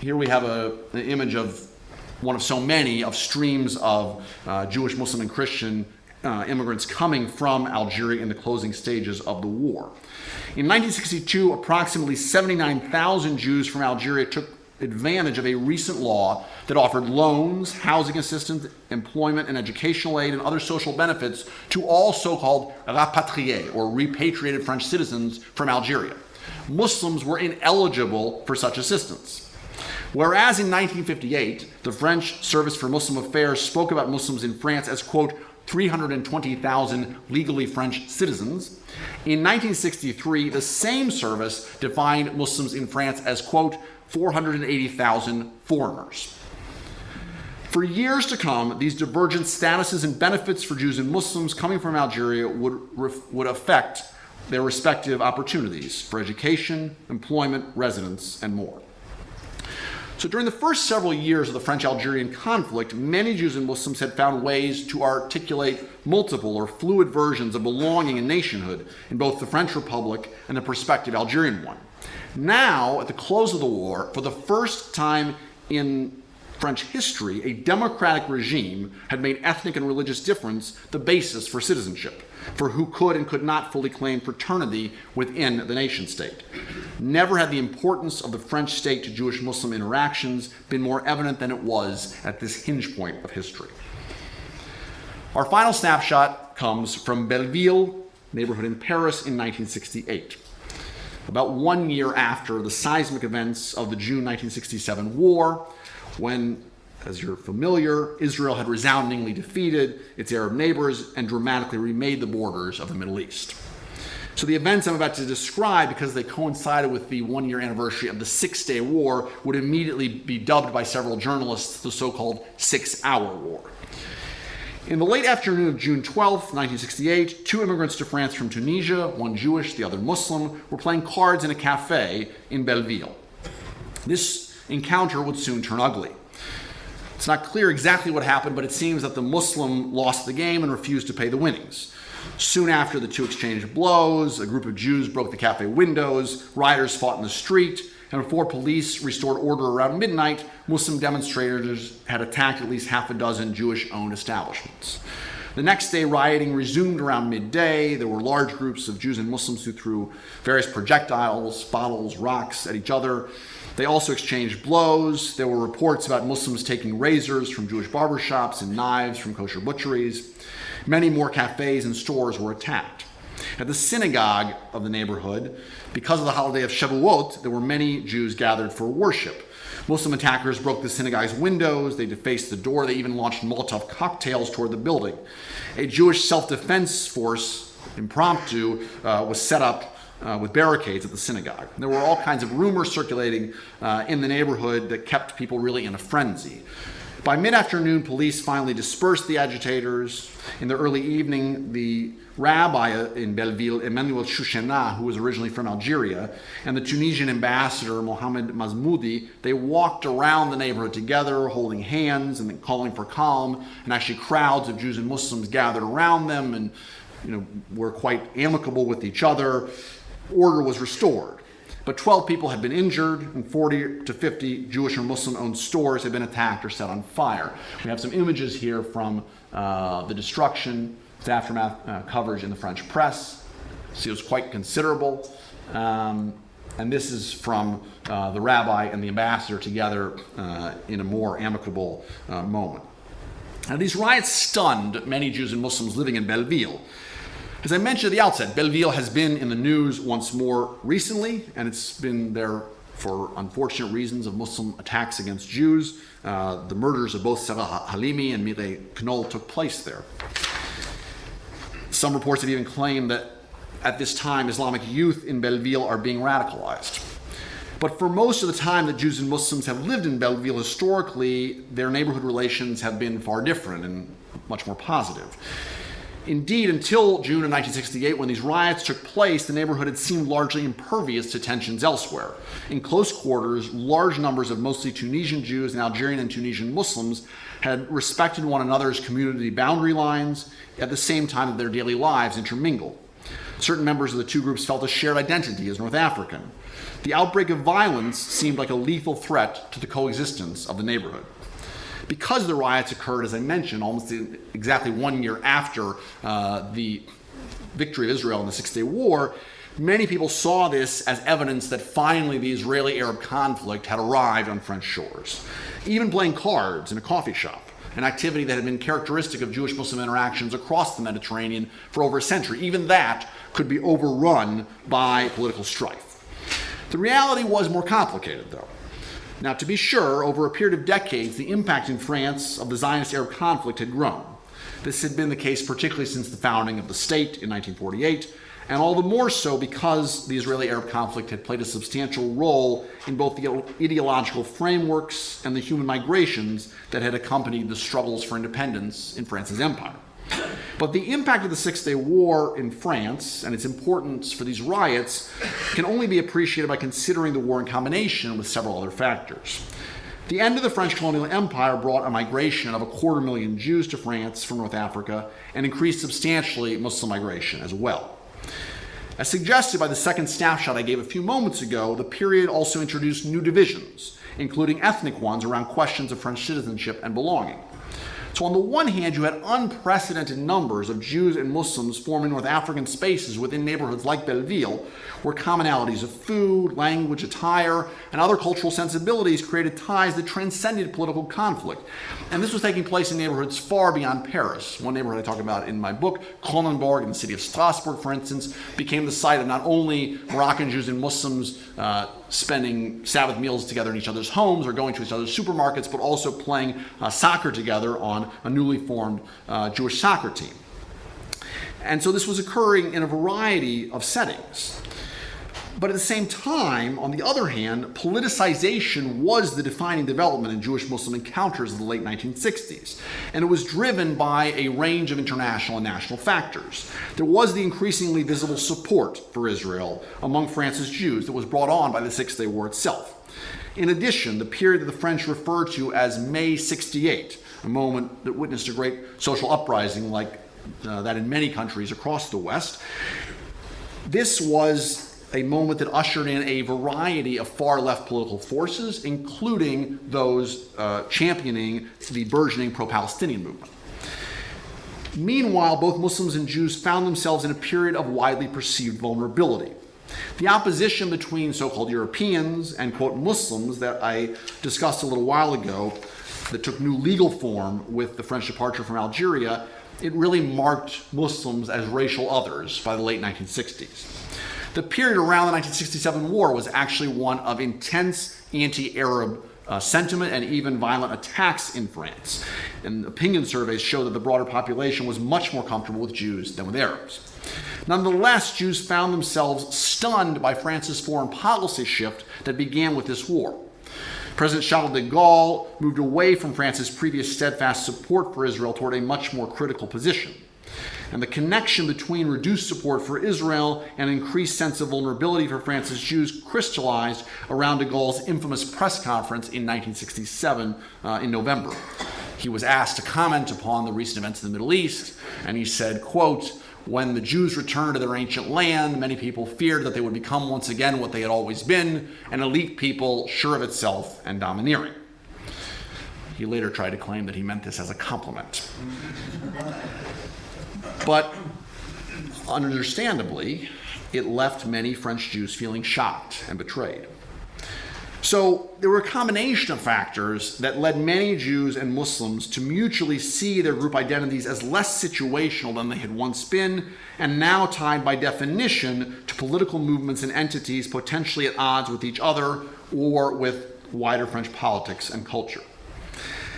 Here we have an image of one of so many of streams of Jewish, Muslim, and Christian immigrants coming from Algeria in the closing stages of the war. In 1962, approximately 79,000 Jews from Algeria took advantage of a recent law that offered loans, housing assistance, employment and educational aid, and other social benefits to all so-called rapatriés, or repatriated French citizens from Algeria. Muslims were ineligible for such assistance. Whereas in 1958, the French Service for Muslim Affairs spoke about Muslims in France as, quote, 320,000 legally French citizens, in 1963, the same service defined Muslims in France as, quote, 480,000 foreigners. For years to come, these divergent statuses and benefits for Jews and Muslims coming from Algeria would affect their respective opportunities for education, employment, residence, and more. So during the first several years of the French-Algerian conflict, many Jews and Muslims had found ways to articulate multiple or fluid versions of belonging and nationhood in both the French Republic and the prospective Algerian one. Now, at the close of the war, for the first time in French history, a democratic regime had made ethnic and religious difference the basis for citizenship, for who could and could not fully claim fraternity within the nation-state. Never had the importance of the French state to Jewish-Muslim interactions been more evident than it was at this hinge point of history. Our final snapshot comes from Belleville, neighborhood in Paris, in 1968. About 1 year after the seismic events of the June 1967 war, when, as you're familiar, Israel had resoundingly defeated its Arab neighbors and dramatically remade the borders of the Middle East. So the events I'm about to describe, because they coincided with the 1 year anniversary of the Six-Day War, would immediately be dubbed by several journalists the so-called 6-Hour War. In the late afternoon of June 12, 1968, two immigrants to France from Tunisia, one Jewish, the other Muslim, were playing cards in a cafe in Belleville. This encounter would soon turn ugly. It's not clear exactly what happened, but it seems that the Muslim lost the game and refused to pay the winnings. Soon after the two exchanged blows, a group of Jews broke the cafe windows, rioters fought in the street, and before police restored order around midnight, Muslim demonstrators had attacked at least half a dozen Jewish-owned establishments. The next day, rioting resumed around midday. There were large groups of Jews and Muslims who threw various projectiles, bottles, rocks at each other. They also exchanged blows. There were reports about Muslims taking razors from Jewish barbershops and knives from kosher butcheries. Many more cafes and stores were attacked. At the synagogue of the neighborhood, because of the holiday of Shavuot, there were many Jews gathered for worship. Muslim attackers broke the synagogue's windows, they defaced the door, they even launched Molotov cocktails toward the building. A Jewish self-defense force, impromptu, was set up with barricades at the synagogue. There were all kinds of rumors circulating in the neighborhood that kept people really in a frenzy. By mid-afternoon, police finally dispersed the agitators. In the early evening, the rabbi in Belleville, Emmanuel Chouchena, who was originally from Algeria, and the Tunisian ambassador, Mohamed Mazmoudi, they walked around the neighborhood together, holding hands and calling for calm, and actually crowds of Jews and Muslims gathered around them and were quite amicable with each other. Order was restored. But 12 people had been injured, and 40 to 50 Jewish or Muslim-owned stores had been attacked or set on fire. We have some images here from the destruction, the aftermath coverage in the French press. See, it was quite considerable. And this is from the rabbi and the ambassador together in a more amicable moment. Now, these riots stunned many Jews and Muslims living in Belleville. As I mentioned at the outset, Belleville has been in the news once more recently, and it's been there for unfortunate reasons of Muslim attacks against Jews. The murders of both Sarah Halimi and Mireille Knoll took place there. Some reports have even claimed that at this time Islamic youth in Belleville are being radicalized. But for most of the time that Jews and Muslims have lived in Belleville historically, their neighborhood relations have been far different and much more positive. Indeed, until June of 1968, when these riots took place, the neighborhood had seemed largely impervious to tensions elsewhere. In close quarters, large numbers of mostly Tunisian Jews and Algerian and Tunisian Muslims had respected one another's community boundary lines at the same time that their daily lives intermingled. Certain members of the two groups felt a shared identity as North African. The outbreak of violence seemed like a lethal threat to the coexistence of the neighborhood. Because the riots occurred, as I mentioned, almost exactly 1 year after the victory of Israel in the Six-Day War, many people saw this as evidence that finally the Israeli-Arab conflict had arrived on French shores. Even playing cards in a coffee shop, an activity that had been characteristic of Jewish-Muslim interactions across the Mediterranean for over a century, even that could be overrun by political strife. The reality was more complicated, though. Now, to be sure, over a period of decades, the impact in France of the Zionist-Arab conflict had grown. This had been the case particularly since the founding of the state in 1948, and all the more so because the Israeli-Arab conflict had played a substantial role in both the ideological frameworks and the human migrations that had accompanied the struggles for independence in France's empire. But the impact of the Six-Day War in France and its importance for these riots can only be appreciated by considering the war in combination with several other factors. The end of the French colonial empire brought a migration of 250,000 Jews to France from North Africa and increased substantially Muslim migration as well. As suggested by the second snapshot I gave a few moments ago, the period also introduced new divisions, including ethnic ones around questions of French citizenship and belonging. So on the one hand, you had unprecedented numbers of Jews and Muslims forming North African spaces within neighborhoods like Belleville, where commonalities of food, language, attire, and other cultural sensibilities created ties that transcended political conflict. And this was taking place in neighborhoods far beyond Paris. One neighborhood I talk about in my book, Kronenborg in the city of Strasbourg, for instance, became the site of not only Moroccan Jews and Muslims spending Sabbath meals together in each other's homes or going to each other's supermarkets, but also playing soccer together on a newly formed Jewish soccer team. And so this was occurring in a variety of settings. But at the same time, on the other hand, politicization was the defining development in Jewish-Muslim encounters of the late 1960s, and it was driven by a range of international and national factors. There was the increasingly visible support for Israel among France's Jews that was brought on by the Six-Day War itself. In addition, the period that the French refer to as May 68, a moment that witnessed a great social uprising like that in many countries across the West, this was a moment that ushered in a variety of far-left political forces, including those championing the burgeoning pro-Palestinian movement. Meanwhile, both Muslims and Jews found themselves in a period of widely perceived vulnerability. The opposition between so-called Europeans and, quote, Muslims that I discussed a little while ago that took new legal form with the French departure from Algeria, it really marked Muslims as racial others by the late 1960s. The period around the 1967 war was actually one of intense anti-Arab sentiment and even violent attacks in France. And opinion surveys show that the broader population was much more comfortable with Jews than with Arabs. Nonetheless, Jews found themselves stunned by France's foreign policy shift that began with this war. President Charles de Gaulle moved away from France's previous steadfast support for Israel toward a much more critical position. And the connection between reduced support for Israel and increased sense of vulnerability for France's Jews crystallized around de Gaulle's infamous press conference in 1967 in November. He was asked to comment upon the recent events in the Middle East, and he said, quote, "When the Jews returned to their ancient land, many people feared that they would become once again what they had always been, an elite people sure of itself and domineering." He later tried to claim that he meant this as a compliment. But understandably, it left many French Jews feeling shocked and betrayed. So there were a combination of factors that led many Jews and Muslims to mutually see their group identities as less situational than they had once been, and now tied by definition to political movements and entities potentially at odds with each other or with wider French politics and culture.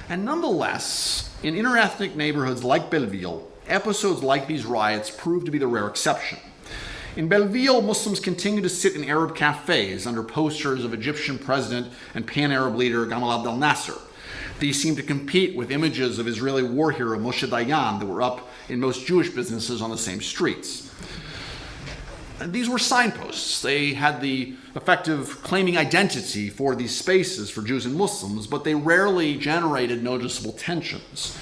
And nonetheless, in interethnic neighborhoods like Belleville, episodes like these riots proved to be the rare exception. In Belleville, Muslims continued to sit in Arab cafes under posters of Egyptian president and pan-Arab leader Gamal Abdel Nasser. These seemed to compete with images of Israeli war hero Moshe Dayan that were up in most Jewish businesses on the same streets. And these were signposts. They had the effect of claiming identity for these spaces for Jews and Muslims, but they rarely generated noticeable tensions.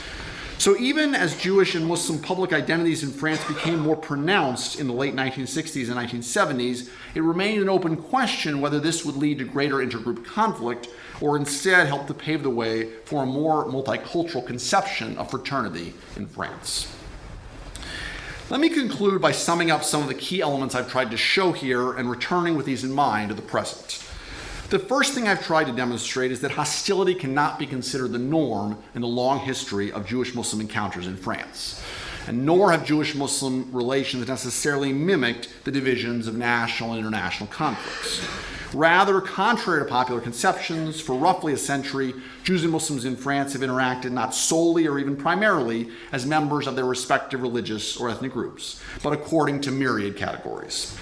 So even as Jewish and Muslim public identities in France became more pronounced in the late 1960s and 1970s, it remained an open question whether this would lead to greater intergroup conflict or instead help to pave the way for a more multicultural conception of fraternity in France. Let me conclude by summing up some of the key elements I've tried to show here and returning with these in mind to the present. The first thing I've tried to demonstrate is that hostility cannot be considered the norm in the long history of Jewish-Muslim encounters in France, and nor have Jewish-Muslim relations necessarily mimicked the divisions of national and international conflicts. Rather, contrary to popular conceptions, for roughly a century, Jews and Muslims in France have interacted not solely or even primarily as members of their respective religious or ethnic groups, but according to myriad categories.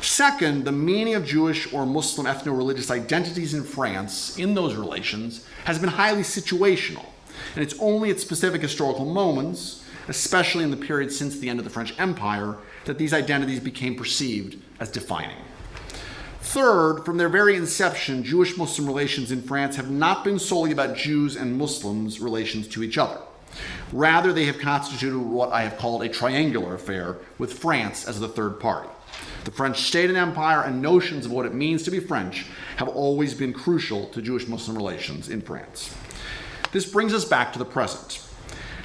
Second, the meaning of Jewish or Muslim ethno-religious identities in France in those relations has been highly situational, and it's only at specific historical moments, especially in the period since the end of the French Empire, that these identities became perceived as defining. Third, from their very inception, Jewish-Muslim relations in France have not been solely about Jews and Muslims' relations to each other. Rather, they have constituted what I have called a triangular affair, with France as the third party. The French state and empire and notions of what it means to be French have always been crucial to Jewish-Muslim relations in France. This brings us back to the present.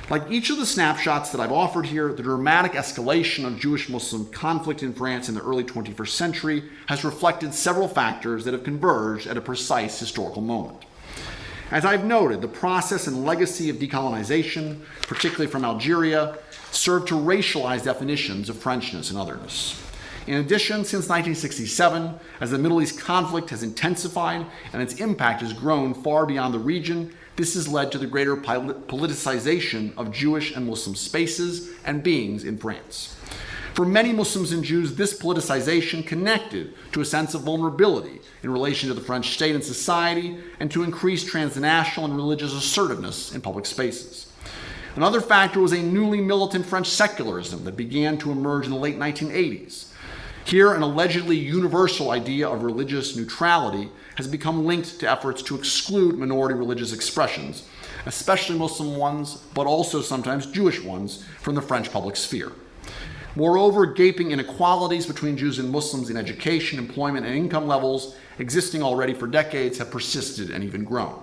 Like each of the snapshots that I've offered here, the dramatic escalation of Jewish-Muslim conflict in France in the early 21st century has reflected several factors that have converged at a precise historical moment. As I've noted, the process and legacy of decolonization, particularly from Algeria, served to racialize definitions of Frenchness and otherness. In addition, since 1967, as the Middle East conflict has intensified and its impact has grown far beyond the region, this has led to the greater politicization of Jewish and Muslim spaces and beings in France. For many Muslims and Jews, this politicization connected to a sense of vulnerability in relation to the French state and society, and to increased transnational and religious assertiveness in public spaces. Another factor was a newly militant French secularism that began to emerge in the late 1980s. Here, an allegedly universal idea of religious neutrality has become linked to efforts to exclude minority religious expressions, especially Muslim ones, but also sometimes Jewish ones, from the French public sphere. Moreover, gaping inequalities between Jews and Muslims in education, employment, and income levels, existing already for decades, have persisted and even grown.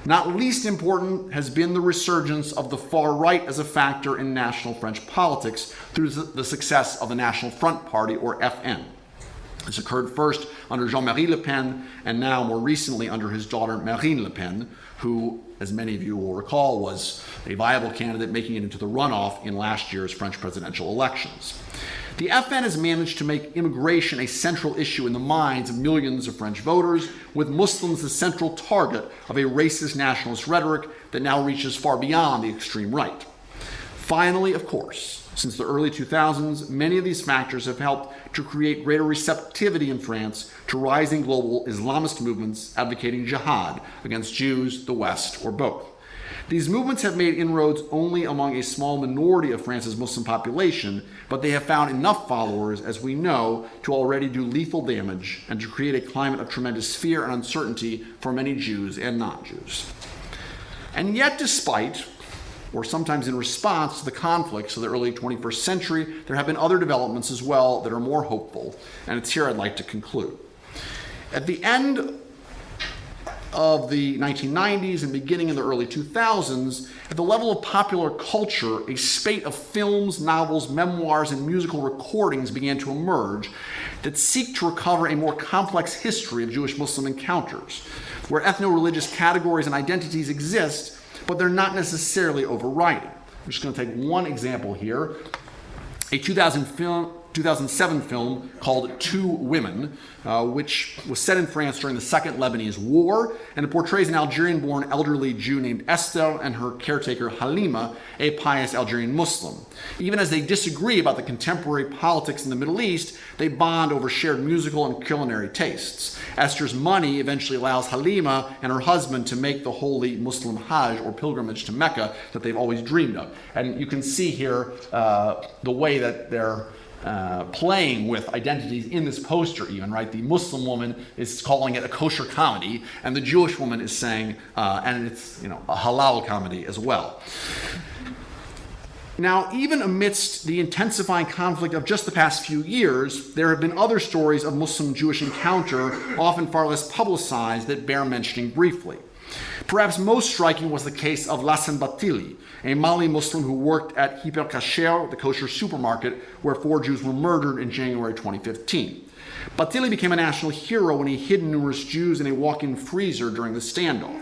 Not least important has been the resurgence of the far right as a factor in national French politics through the success of the National Front Party, or FN. This occurred first under Jean-Marie Le Pen, and now more recently under his daughter Marine Le Pen, who, as many of you will recall, was a viable candidate making it into the runoff in last year's French presidential elections. The FN has managed to make immigration a central issue in the minds of millions of French voters, with Muslims the central target of a racist nationalist rhetoric that now reaches far beyond the extreme right. Finally, of course, since the early 2000s, many of these factors have helped to create greater receptivity in France to rising global Islamist movements advocating jihad against Jews, the West, or both. These movements have made inroads only among a small minority of France's Muslim population, but they have found enough followers, as we know, to already do lethal damage and to create a climate of tremendous fear and uncertainty for many Jews and non-Jews. And yet, despite, or sometimes in response to the conflicts of the early 21st century, there have been other developments as well that are more hopeful, and it's here I'd like to conclude. At the end of the 1990s and beginning in the early 2000s, at the level of popular culture, a spate of films, novels, memoirs, and musical recordings began to emerge that seek to recover a more complex history of Jewish-Muslim encounters, where ethno-religious categories and identities exist, but they're not necessarily overriding. I'm just going to take one example here. A 2007 film called Two Women, which was set in France during the Second Lebanese War, and it portrays an Algerian-born elderly Jew named Esther and her caretaker Halima, a pious Algerian Muslim. Even as they disagree about the contemporary politics in the Middle East, they bond over shared musical and culinary tastes. Esther's money eventually allows Halima and her husband to make the holy Muslim Hajj, or pilgrimage to Mecca, that they've always dreamed of. And you can see here the way that they're playing with identities in this poster even, right? The Muslim woman is calling it a kosher comedy, and the Jewish woman is saying, and it's, a halal comedy as well. Now, even amidst the intensifying conflict of just the past few years, there have been other stories of Muslim-Jewish encounter, often far less publicized, that bear mentioning briefly. Perhaps most striking was the case of Lassen Batili, a Mali Muslim who worked at Hyper Kasher, the kosher supermarket, where 4 Jews were murdered in January 2015. Batili became a national hero when he hid numerous Jews in a walk-in freezer during the standoff.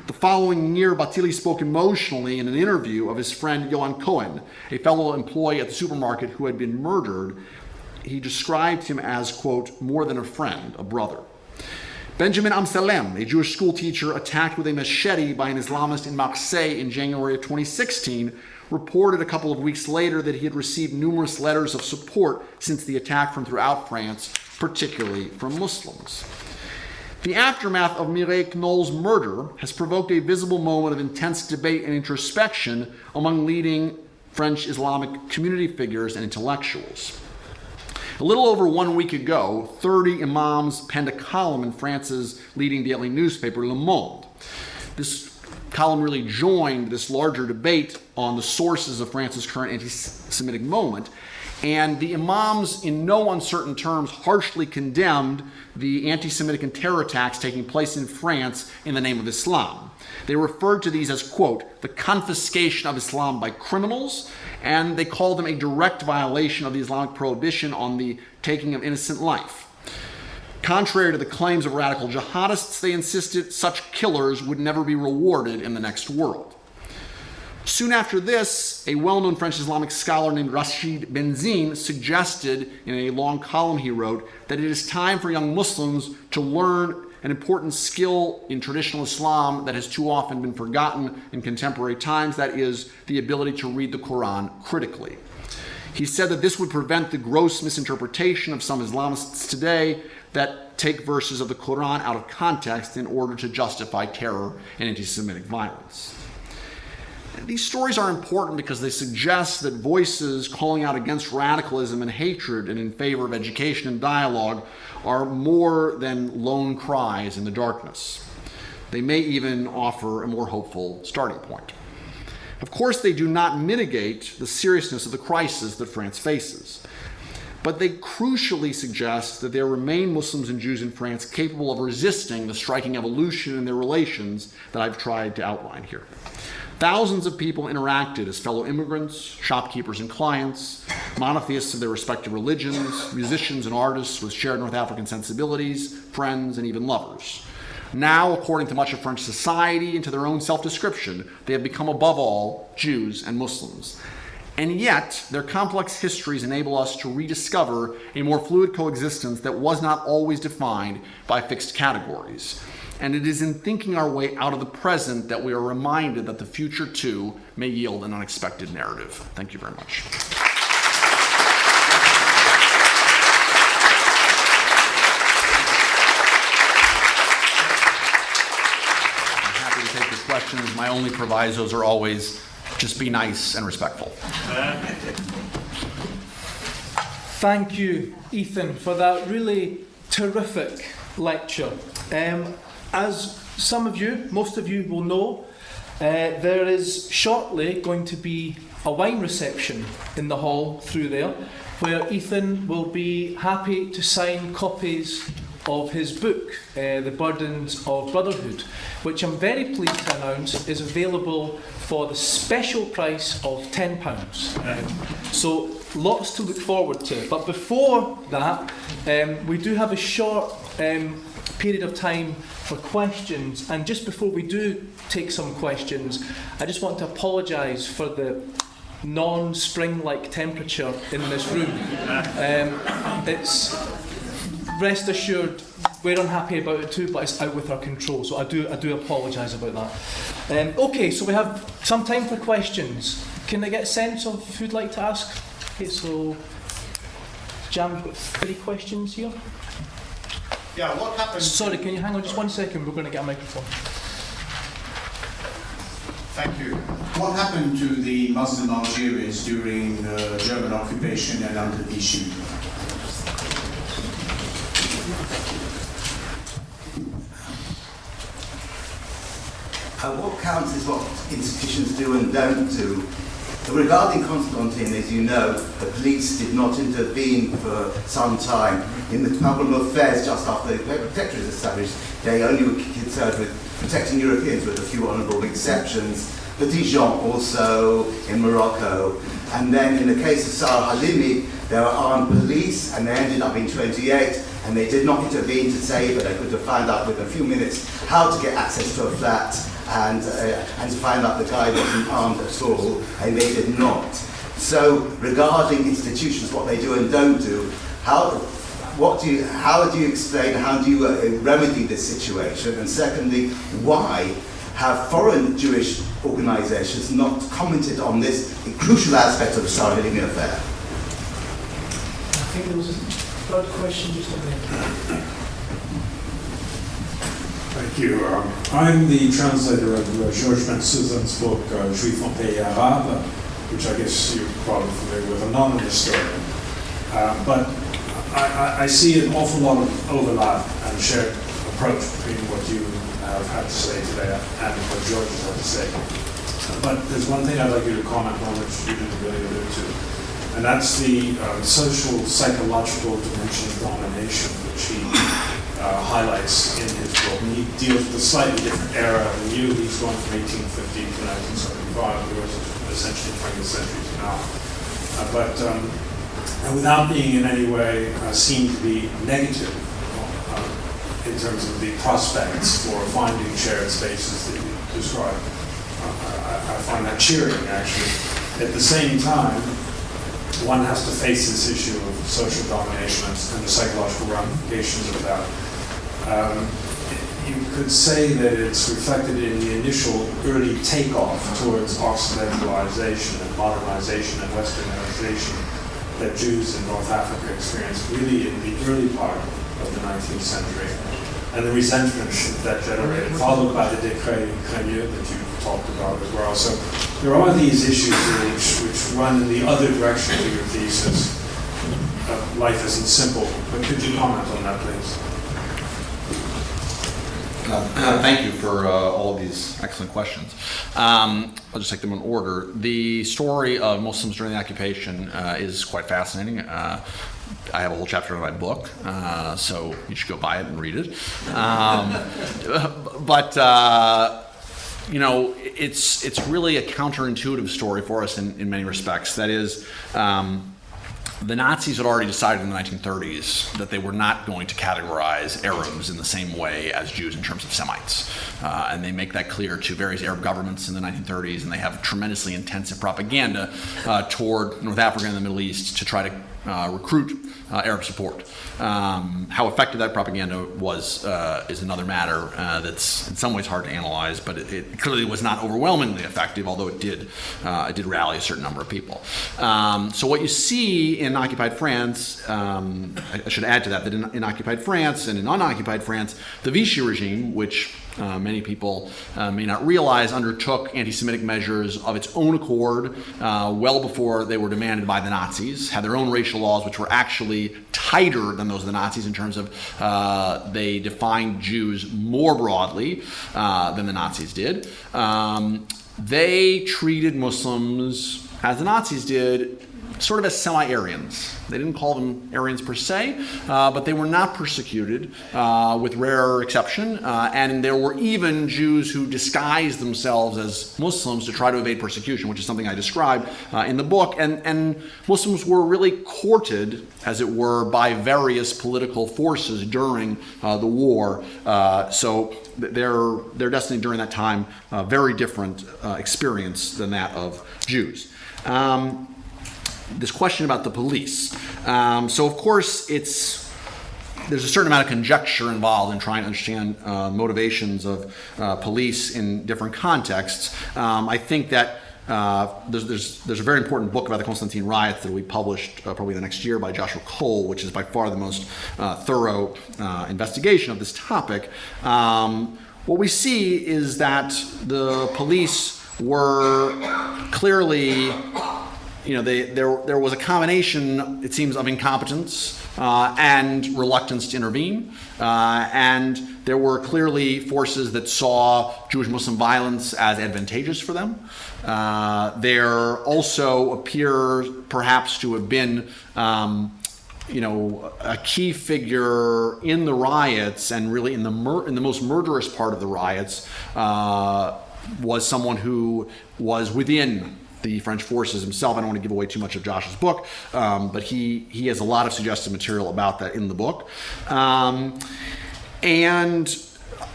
The following year, Batili spoke emotionally in an interview of his friend Johan Cohen, a fellow employee at the supermarket who had been murdered. He described him as, quote, more than a friend, a brother. Benjamin Amsalem, a Jewish school teacher attacked with a machete by an Islamist in Marseille in January of 2016, reported a couple of weeks later that he had received numerous letters of support since the attack from throughout France, particularly from Muslims. The aftermath of Mireille Knoll's murder has provoked a visible moment of intense debate and introspection among leading French Islamic community figures and intellectuals. A little over 1 week ago, 30 imams penned a column in France's leading daily newspaper, Le Monde. This column really joined this larger debate on the sources of France's current anti-Semitic moment, And the imams, in no uncertain terms, harshly condemned the anti-Semitic and terror attacks taking place in France in the name of Islam. They referred to these as, quote, the confiscation of Islam by criminals, and they called them a direct violation of the Islamic prohibition on the taking of innocent life. Contrary to the claims of radical jihadists, they insisted such killers would never be rewarded in the next world. Soon after this, a well-known French Islamic scholar named Rashid Benzine suggested in a long column he wrote that it is time for young Muslims to learn an important skill in traditional Islam that has too often been forgotten in contemporary times, that is, the ability to read the Quran critically. He said that this would prevent the gross misinterpretation of some Islamists today that take verses of the Quran out of context in order to justify terror and anti-Semitic violence. These stories are important because they suggest that voices calling out against radicalism and hatred and in favor of education and dialogue are more than lone cries in the darkness. They may even offer a more hopeful starting point. Of course, they do not mitigate the seriousness of the crisis that France faces, but they crucially suggest that there remain Muslims and Jews in France capable of resisting the striking evolution in their relations that I've tried to outline here. Thousands of people interacted as fellow immigrants, shopkeepers and clients, monotheists of their respective religions, musicians and artists with shared North African sensibilities, friends, and even lovers. Now, according to much of French society and to their own self-description, they have become above all Jews and Muslims. And yet, their complex histories enable us to rediscover a more fluid coexistence that was not always defined by fixed categories. And it is in thinking our way out of the present that we are reminded that the future, too, may yield an unexpected narrative. Thank you very much. I'm happy to take your questions. My only provisos are always just be nice and respectful. Thank you, Ethan, for that really terrific lecture. As some of you, most of you will know, there is shortly going to be a wine reception in the hall through there, where Ethan will be happy to sign copies of his book, The Burdens of Brotherhood, which I'm very pleased to announce is available for the special price of £10. So lots to look forward to. But before that, we do have a short period of time for questions, and just before we do take some questions, I just want to apologise for the non-spring-like temperature in this room. It's, rest assured, we're unhappy about it too, but it's out with our control, so I do apologise about that. Okay, so we have some time for questions. Can I get a sense of who'd like to ask? Okay, so Jan, we've got 3 questions here. Yeah, what happened? Sorry, can you hang on just 1 second? We're going to get a microphone. Thank you. What happened to the Muslim Algerians during the German occupation and under Vichy? What counts is what institutions do and don't do. Regarding Constantine, as you know, the police did not intervene for some time. In the problem of affairs just after the protectorate was established, they only were concerned with protecting Europeans with a few honourable exceptions. The Dijon also in Morocco. And then in the case of Sarah Halimi, there were armed police and they ended up in 28 and they did not intervene to save her. They could have found out within a few minutes how to get access to a flat and to find out the guy wasn't armed at all, and they did not. So regarding institutions, what they do and don't do, how do you explain, how do you remedy this situation? And secondly, why have foreign Jewish organisations not commented on this crucial aspect of the Sarah Halimi affair? I think there was a third question just over there. Thank you. I'm the translator of Georges Bensoussan's book, Juif en Pays Arabe, which I guess you're probably familiar with, a non-historian. But I see an awful lot of overlap and shared approach between what you have had to say today and what George has had to say. But there's one thing I'd like you to comment on which you didn't really allude to. And that's the social, psychological dimension of domination, which he highlights in his book. And he deals with a slightly different era than you. He's going from 1850 to 1975, yours is essentially 20th century to now. And without being in any way seen to be negative in terms of the prospects for finding shared spaces that you describe. I find that cheering, actually. At the same time, one has to face this issue of social domination and the psychological ramifications of that. You could say that it's reflected in the initial early takeoff towards Occidentalization and modernization and Westernization that Jews in North Africa experienced really in the early part of the 19th century, and the resentment that generated, followed by the décret Crémieux that you talked about as well. So there are these issues here which run in the other direction to your thesis. Life isn't simple, but could you comment on that, please? Thank you for all of these excellent questions. I'll just take them in order. The story of Muslims during the occupation is quite fascinating. I have a whole chapter in my book, so you should go buy it and read it. You know, it's really a counterintuitive story for us in many respects. That is, the Nazis had already decided in the 1930s that they were not going to categorize Arabs in the same way as Jews in terms of Semites. And they make that clear to various Arab governments in the 1930s, and they have tremendously intensive propaganda toward North Africa and the Middle East to try to recruit Arab support. How effective that propaganda was is another matter that's in some ways hard to analyze, but it clearly was not overwhelmingly effective, although it did rally a certain number of people. So what you see in occupied France, I should add to that in occupied France and in unoccupied France, the Vichy regime, which many people may not realize, undertook anti-Semitic measures of its own accord well before they were demanded by the Nazis, had their own racial laws which were actually tighter than those of the Nazis in terms of they defined Jews more broadly than the Nazis did. They treated Muslims, as the Nazis did, sort of as semi-Aryans. They didn't call them Aryans per se, but they were not persecuted, with rare exception. And there were even Jews who disguised themselves as Muslims to try to evade persecution, which is something I describe in the book. And Muslims were really courted, as it were, by various political forces during the war. So their destiny during that time, very different experience than that of Jews. This question about the police. So of course there's a certain amount of conjecture involved in trying to understand motivations of police in different contexts. I think that there's a very important book about the Constantine riots that will be published probably the next year by Joshua Cole, which is by far the most thorough investigation of this topic. What we see is that the police were clearly, there was a combination, it seems, of incompetence and reluctance to intervene. And there were clearly forces that saw Jewish-Muslim violence as advantageous for them. There also appears perhaps to have been a key figure in the riots, and really in the most murderous part of the riots, was someone who was within the French forces himself. I don't want to give away too much of Josh's book, but he has a lot of suggestive material about that in the book. And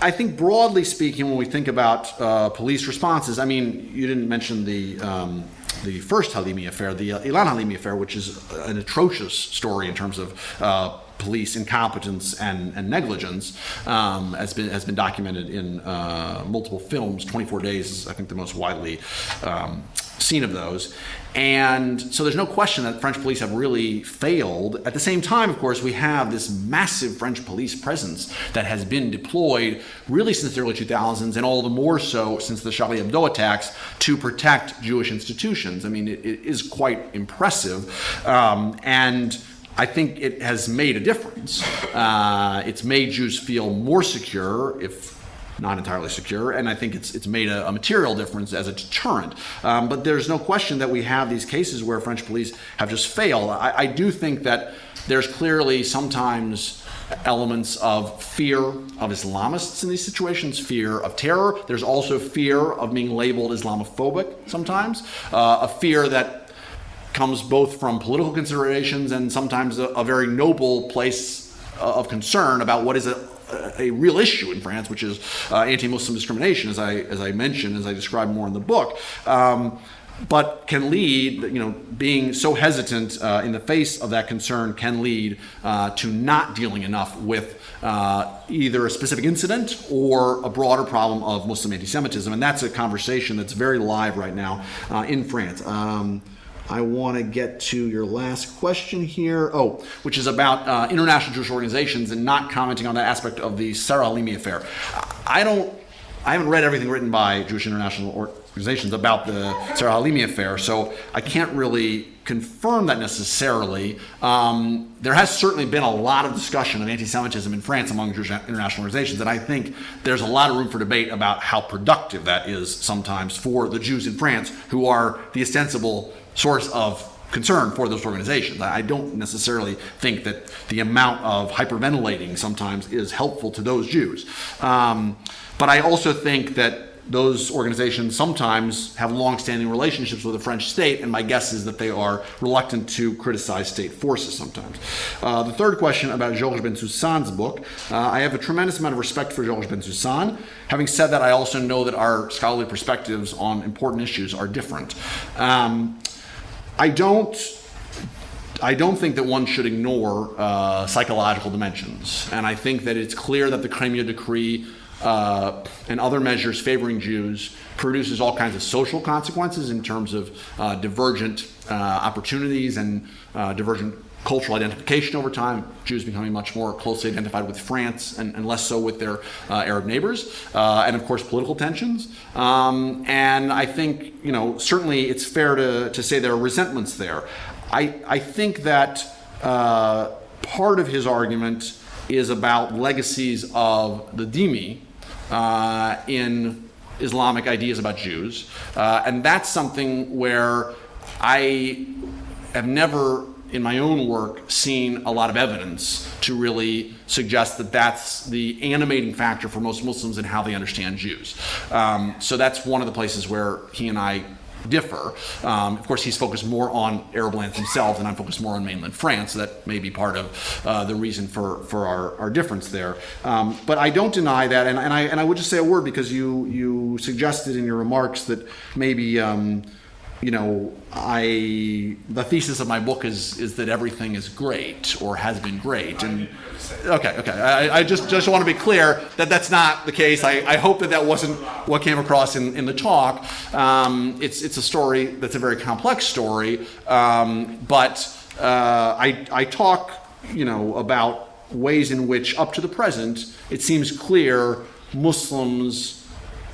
I think broadly speaking, when we think about police responses, I mean, you didn't mention the first Halimi affair, the Ilan Halimi affair, which is an atrocious story in terms of police incompetence and negligence, has been documented in multiple films. 24 Days is, I think, the most widely seen of those. And so there's no question that French police have really failed. At the same time, of course, we have this massive French police presence that has been deployed really since the early 2000s, and all the more so since the Charlie Hebdo attacks, to protect Jewish institutions. I mean, it is quite impressive. And I think it has made a difference. It's made Jews feel more secure, if not entirely secure, and I think it's made a material difference as a deterrent. But there's no question that we have these cases where French police have just failed. I do think that there's clearly sometimes elements of fear of Islamists in these situations, fear of terror. There's also fear of being labeled Islamophobic sometimes, a fear that comes both from political considerations and sometimes a very noble place of concern about what is a real issue in France, which is anti-Muslim discrimination, as I mentioned, as I describe more in the book. But can lead, being so hesitant in the face of that concern can lead to not dealing enough with either a specific incident or a broader problem of Muslim anti-Semitism. And that's a conversation that's very live right now in France. I want to get to your last question here, which is about international Jewish organizations and not commenting on that aspect of the Sarah Halimi affair. I haven't read everything written by Jewish international organizations about the Sarah Halimi affair, so I can't really confirm that necessarily. There has certainly been a lot of discussion of anti-Semitism in France among Jewish international organizations, and I think there's a lot of room for debate about how productive that is sometimes for the Jews in France, who are the ostensible source of concern for those organizations. I don't necessarily think that the amount of hyperventilating sometimes is helpful to those Jews. But I also think that those organizations sometimes have long-standing relationships with the French state, and my guess is that they are reluctant to criticize state forces sometimes. The third question about Georges Bensoussan's book, I have a tremendous amount of respect for Georges Bensoussan. Having said that, I also know that our scholarly perspectives on important issues are different. I don't think that one should ignore psychological dimensions, and I think that it's clear that the Crémieux Decree and other measures favoring Jews produces all kinds of social consequences in terms of divergent opportunities and divergent cultural identification over time, Jews becoming much more closely identified with France and less so with their Arab neighbors, and of course political tensions. And I think, certainly it's fair to say there are resentments there. I think that part of his argument is about legacies of the dhimmi in Islamic ideas about Jews. And that's something where I have never, in my own work, seen a lot of evidence to really suggest that that's the animating factor for most Muslims in how they understand Jews. So that's one of the places where he and I differ. Of course, he's focused more on Arab lands themselves, and I'm focused more on mainland France. So that may be part of the reason for our difference there. But I don't deny that, and I would just say a word, because you suggested in your remarks that maybe the thesis of my book is that everything is great or has been great, and okay. I just want to be clear that that's not the case. I hope that wasn't what came across in the talk. It's a story that's a very complex story, but I talk about ways in which up to the present it seems clear Muslims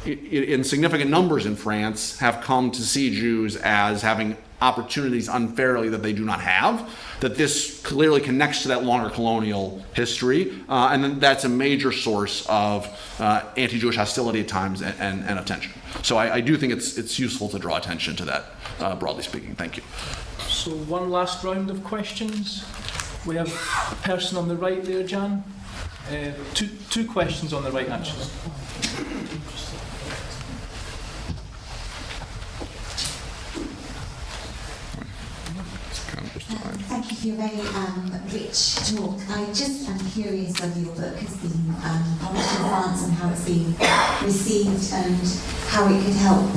in significant numbers in France have come to see Jews as having opportunities unfairly that they do not have, that this clearly connects to that longer colonial history, and then that's a major source of anti-Jewish hostility at times and of tension. So I do think it's useful to draw attention to that, broadly speaking. Thank you. So one last round of questions. We have a person on the right there, Jan. Two questions on the right, actually. Thank you for your very rich talk. I just am curious whether your book has been published in France and how it's been received and how it could help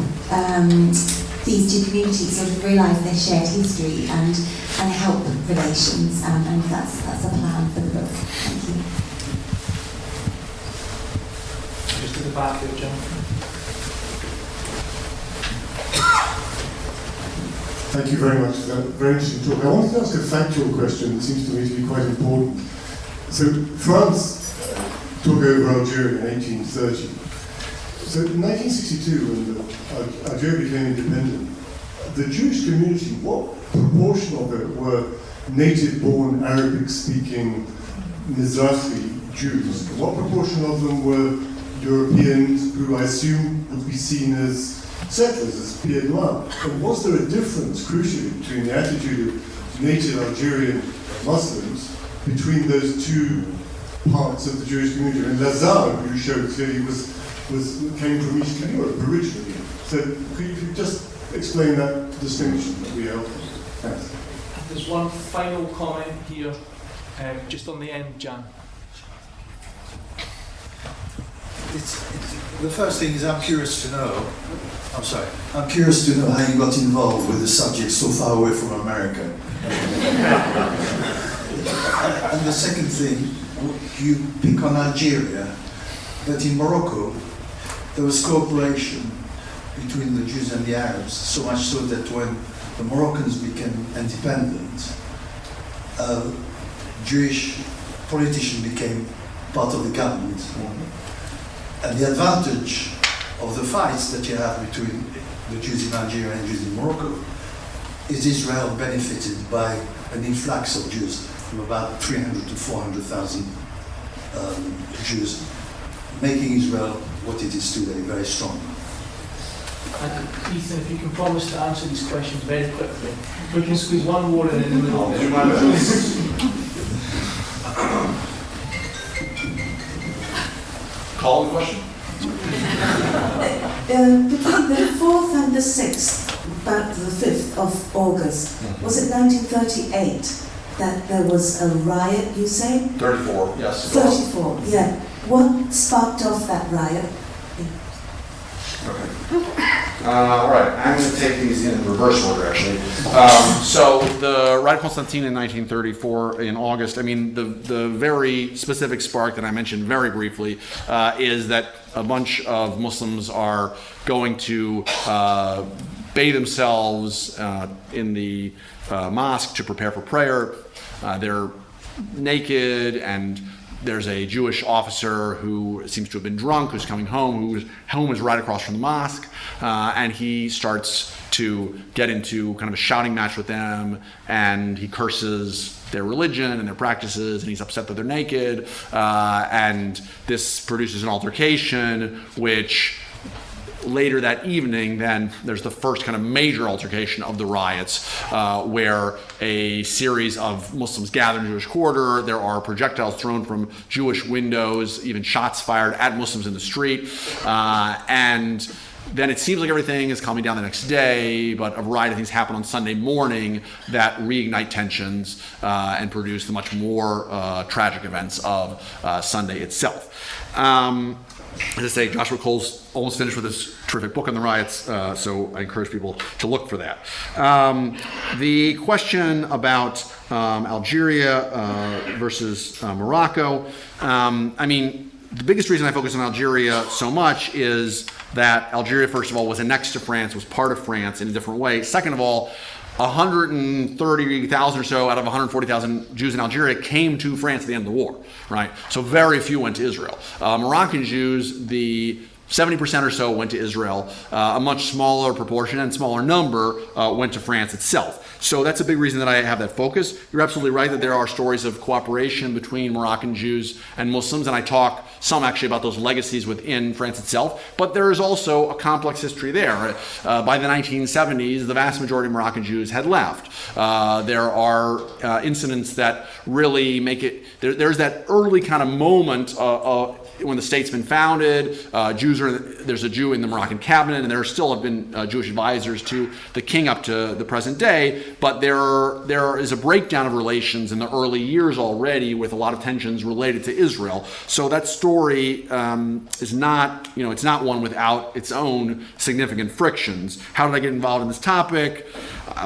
these two communities sort of realise their shared history and help relations, and that's a plan for the book. Thank you. Just to the back there, John. Thank you very much for that very interesting talk. I wanted to ask a factual question that seems to me to be quite important. So France took over Algeria in 1830. So in 1962, when Algeria became independent, the Jewish community, what proportion of it were native-born Arabic-speaking Mizrahi Jews? What proportion of them were Europeans who I assume would be seen as settlers, as pieds noirs. And was there a difference, crucially, between the attitude of native Algerian Muslims between those two parts of the Jewish community? And Lazare, who you showed clearly, came from Eastern Europe originally. So could you just explain that distinction that we have? Thanks. There's one final comment here, just on the end, Jan. The first thing is I'm curious to know how you got involved with the subject so far away from America. And the second thing, you pick on Algeria, but in Morocco there was cooperation between the Jews and the Arabs, so much so that when the Moroccans became independent, Jewish politicians became part of the government. And the advantage of the fights that you have between the Jews in Algeria and Jews in Morocco is Israel benefited by an influx of Jews from about 300 to 400,000 Jews, making Israel what it is today, very strong. Ethan, if you can promise to answer these questions very quickly. We can squeeze one more in the middle. Call the question. Between the 4th and the 6th, about the 5th of August, was it 1938 that there was a riot, you say? 34, yes. 34, yeah. What sparked off that riot? Okay. All right, I'm going to take these in reverse order, actually. So the Riot of Constantine in 1934, in August, I mean, the very specific spark that I mentioned very briefly is that a bunch of Muslims are going to bathe themselves in the mosque to prepare for prayer. They're naked, and there's a Jewish officer who seems to have been drunk, who's coming home, whose home is right across from the mosque, and he starts to get into kind of a shouting match with them, and he curses their religion and their practices, and he's upset that they're naked, and this produces an altercation, which later that evening, then there's the first kind of major altercation of the riots, where a series of Muslims gather in Jewish quarter. There are projectiles thrown from Jewish windows, even shots fired at Muslims in the street, and then it seems like everything is calming down the next day, but a variety of things happen on Sunday morning that reignite tensions and produce the much more tragic events of Sunday itself. As I say, Joshua Cole's almost finished with his terrific book on the riots, so I encourage people to look for that. The question about Algeria versus Morocco, I mean, the biggest reason I focus on Algeria so much is that Algeria, first of all, was annexed to France, was part of France in a different way. Second of all, 130,000 or so out of 140,000 Jews in Algeria came to France at the end of the war, right? So very few went to Israel. Moroccan Jews, the 70% or so went to Israel. A much smaller proportion and smaller number went to France itself. So that's a big reason that I have that focus. You're absolutely right that there are stories of cooperation between Moroccan Jews and Muslims, and I talk some actually about those legacies within France itself, but there is also a complex history there. By the 1970s, the vast majority of Moroccan Jews had left. There are incidents that really make it, there's that early kind of moment when the state's been founded. There's a Jew in the Moroccan cabinet, and there still have been Jewish advisors to the king up to the present day, but there is a breakdown of relations in the early years already with a lot of tensions related to Israel. So that story is not, it's not one without its own significant frictions. How did I get involved in this topic?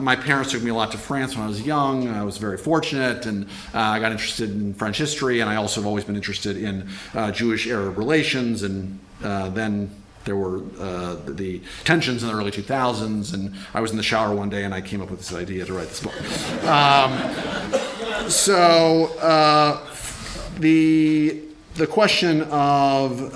My parents took me a lot to France when I was young. I was very fortunate, and I got interested in French history, and I also have always been interested in Jewish-Arab relations, and then there were the tensions in the early 2000s, and I was in the shower one day and I came up with this idea to write this book. the question of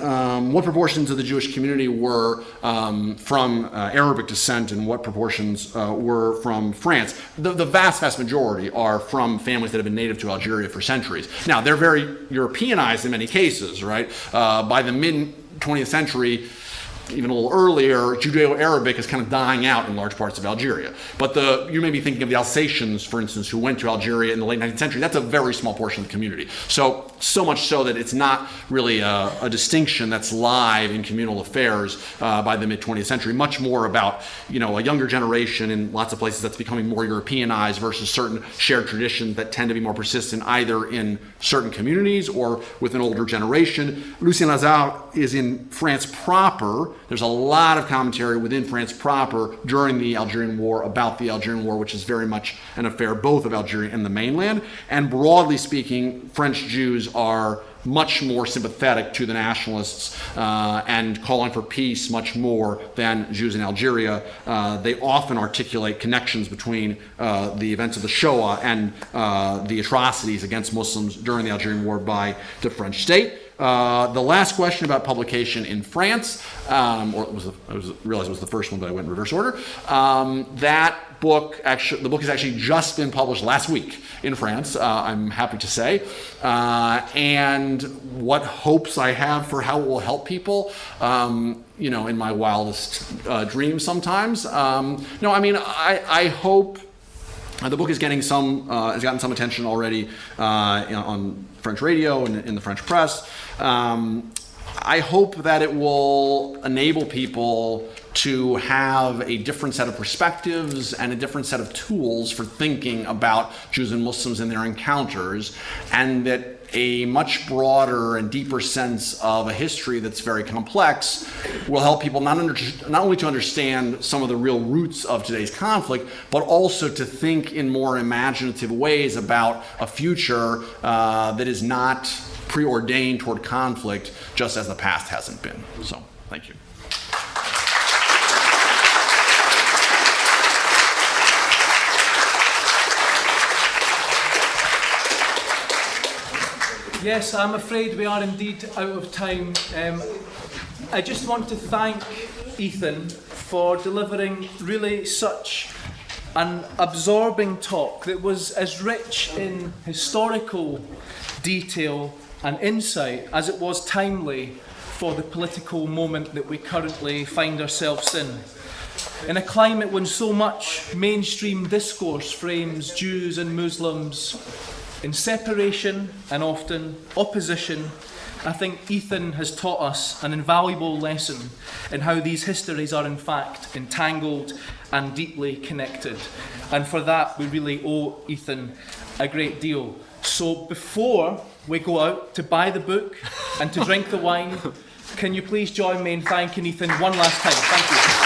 what proportions of the Jewish community were from Arabic descent and what proportions were from France. The vast, vast majority are from families that have been native to Algeria for centuries. Now, they're very Europeanized in many cases, right? By the mid-20th century, even a little earlier, Judeo-Arabic is kind of dying out in large parts of Algeria. But you may be thinking of the Alsatians, for instance, who went to Algeria in the late 19th century. That's a very small portion of the community. So much so that it's not really a distinction that's live in communal affairs by the mid-20th century. Much more about, a younger generation in lots of places that's becoming more Europeanized versus certain shared traditions that tend to be more persistent either in certain communities or with an older generation. Lucien Lazare is in France proper. There's a lot of commentary within France proper during the Algerian War about the Algerian War, which is very much an affair both of Algeria and the mainland. And broadly speaking, French Jews are much more sympathetic to the nationalists and calling for peace much more than Jews in Algeria. They often articulate connections between the events of the Shoah and the atrocities against Muslims during the Algerian War by the French state. The last question about publication in France, I realized it was the first one, but I went in reverse order. That book, the book has actually just been published last week in France, I'm happy to say. And what hopes I have for how it will help people, in my wildest dreams sometimes. I hope the book is getting has gotten some attention already on French radio and in the French press. I hope that it will enable people to have a different set of perspectives and a different set of tools for thinking about Jews and Muslims in their encounters, and that a much broader and deeper sense of a history that's very complex will help people not only to understand some of the real roots of today's conflict, but also to think in more imaginative ways about a future that is not preordained toward conflict, just as the past hasn't been. So, thank you. Yes, I'm afraid we are indeed out of time. I just want to thank Ethan for delivering really such an absorbing talk that was as rich in historical detail and insight as it was timely for the political moment that we currently find ourselves in. In a climate when so much mainstream discourse frames Jews and Muslims in separation and often opposition, I think Ethan has taught us an invaluable lesson in how these histories are in fact entangled and deeply connected. And for that we really owe Ethan a great deal. So before we go out to buy the book and to drink the wine, can you please join me in thanking Ethan one last time? Thank you.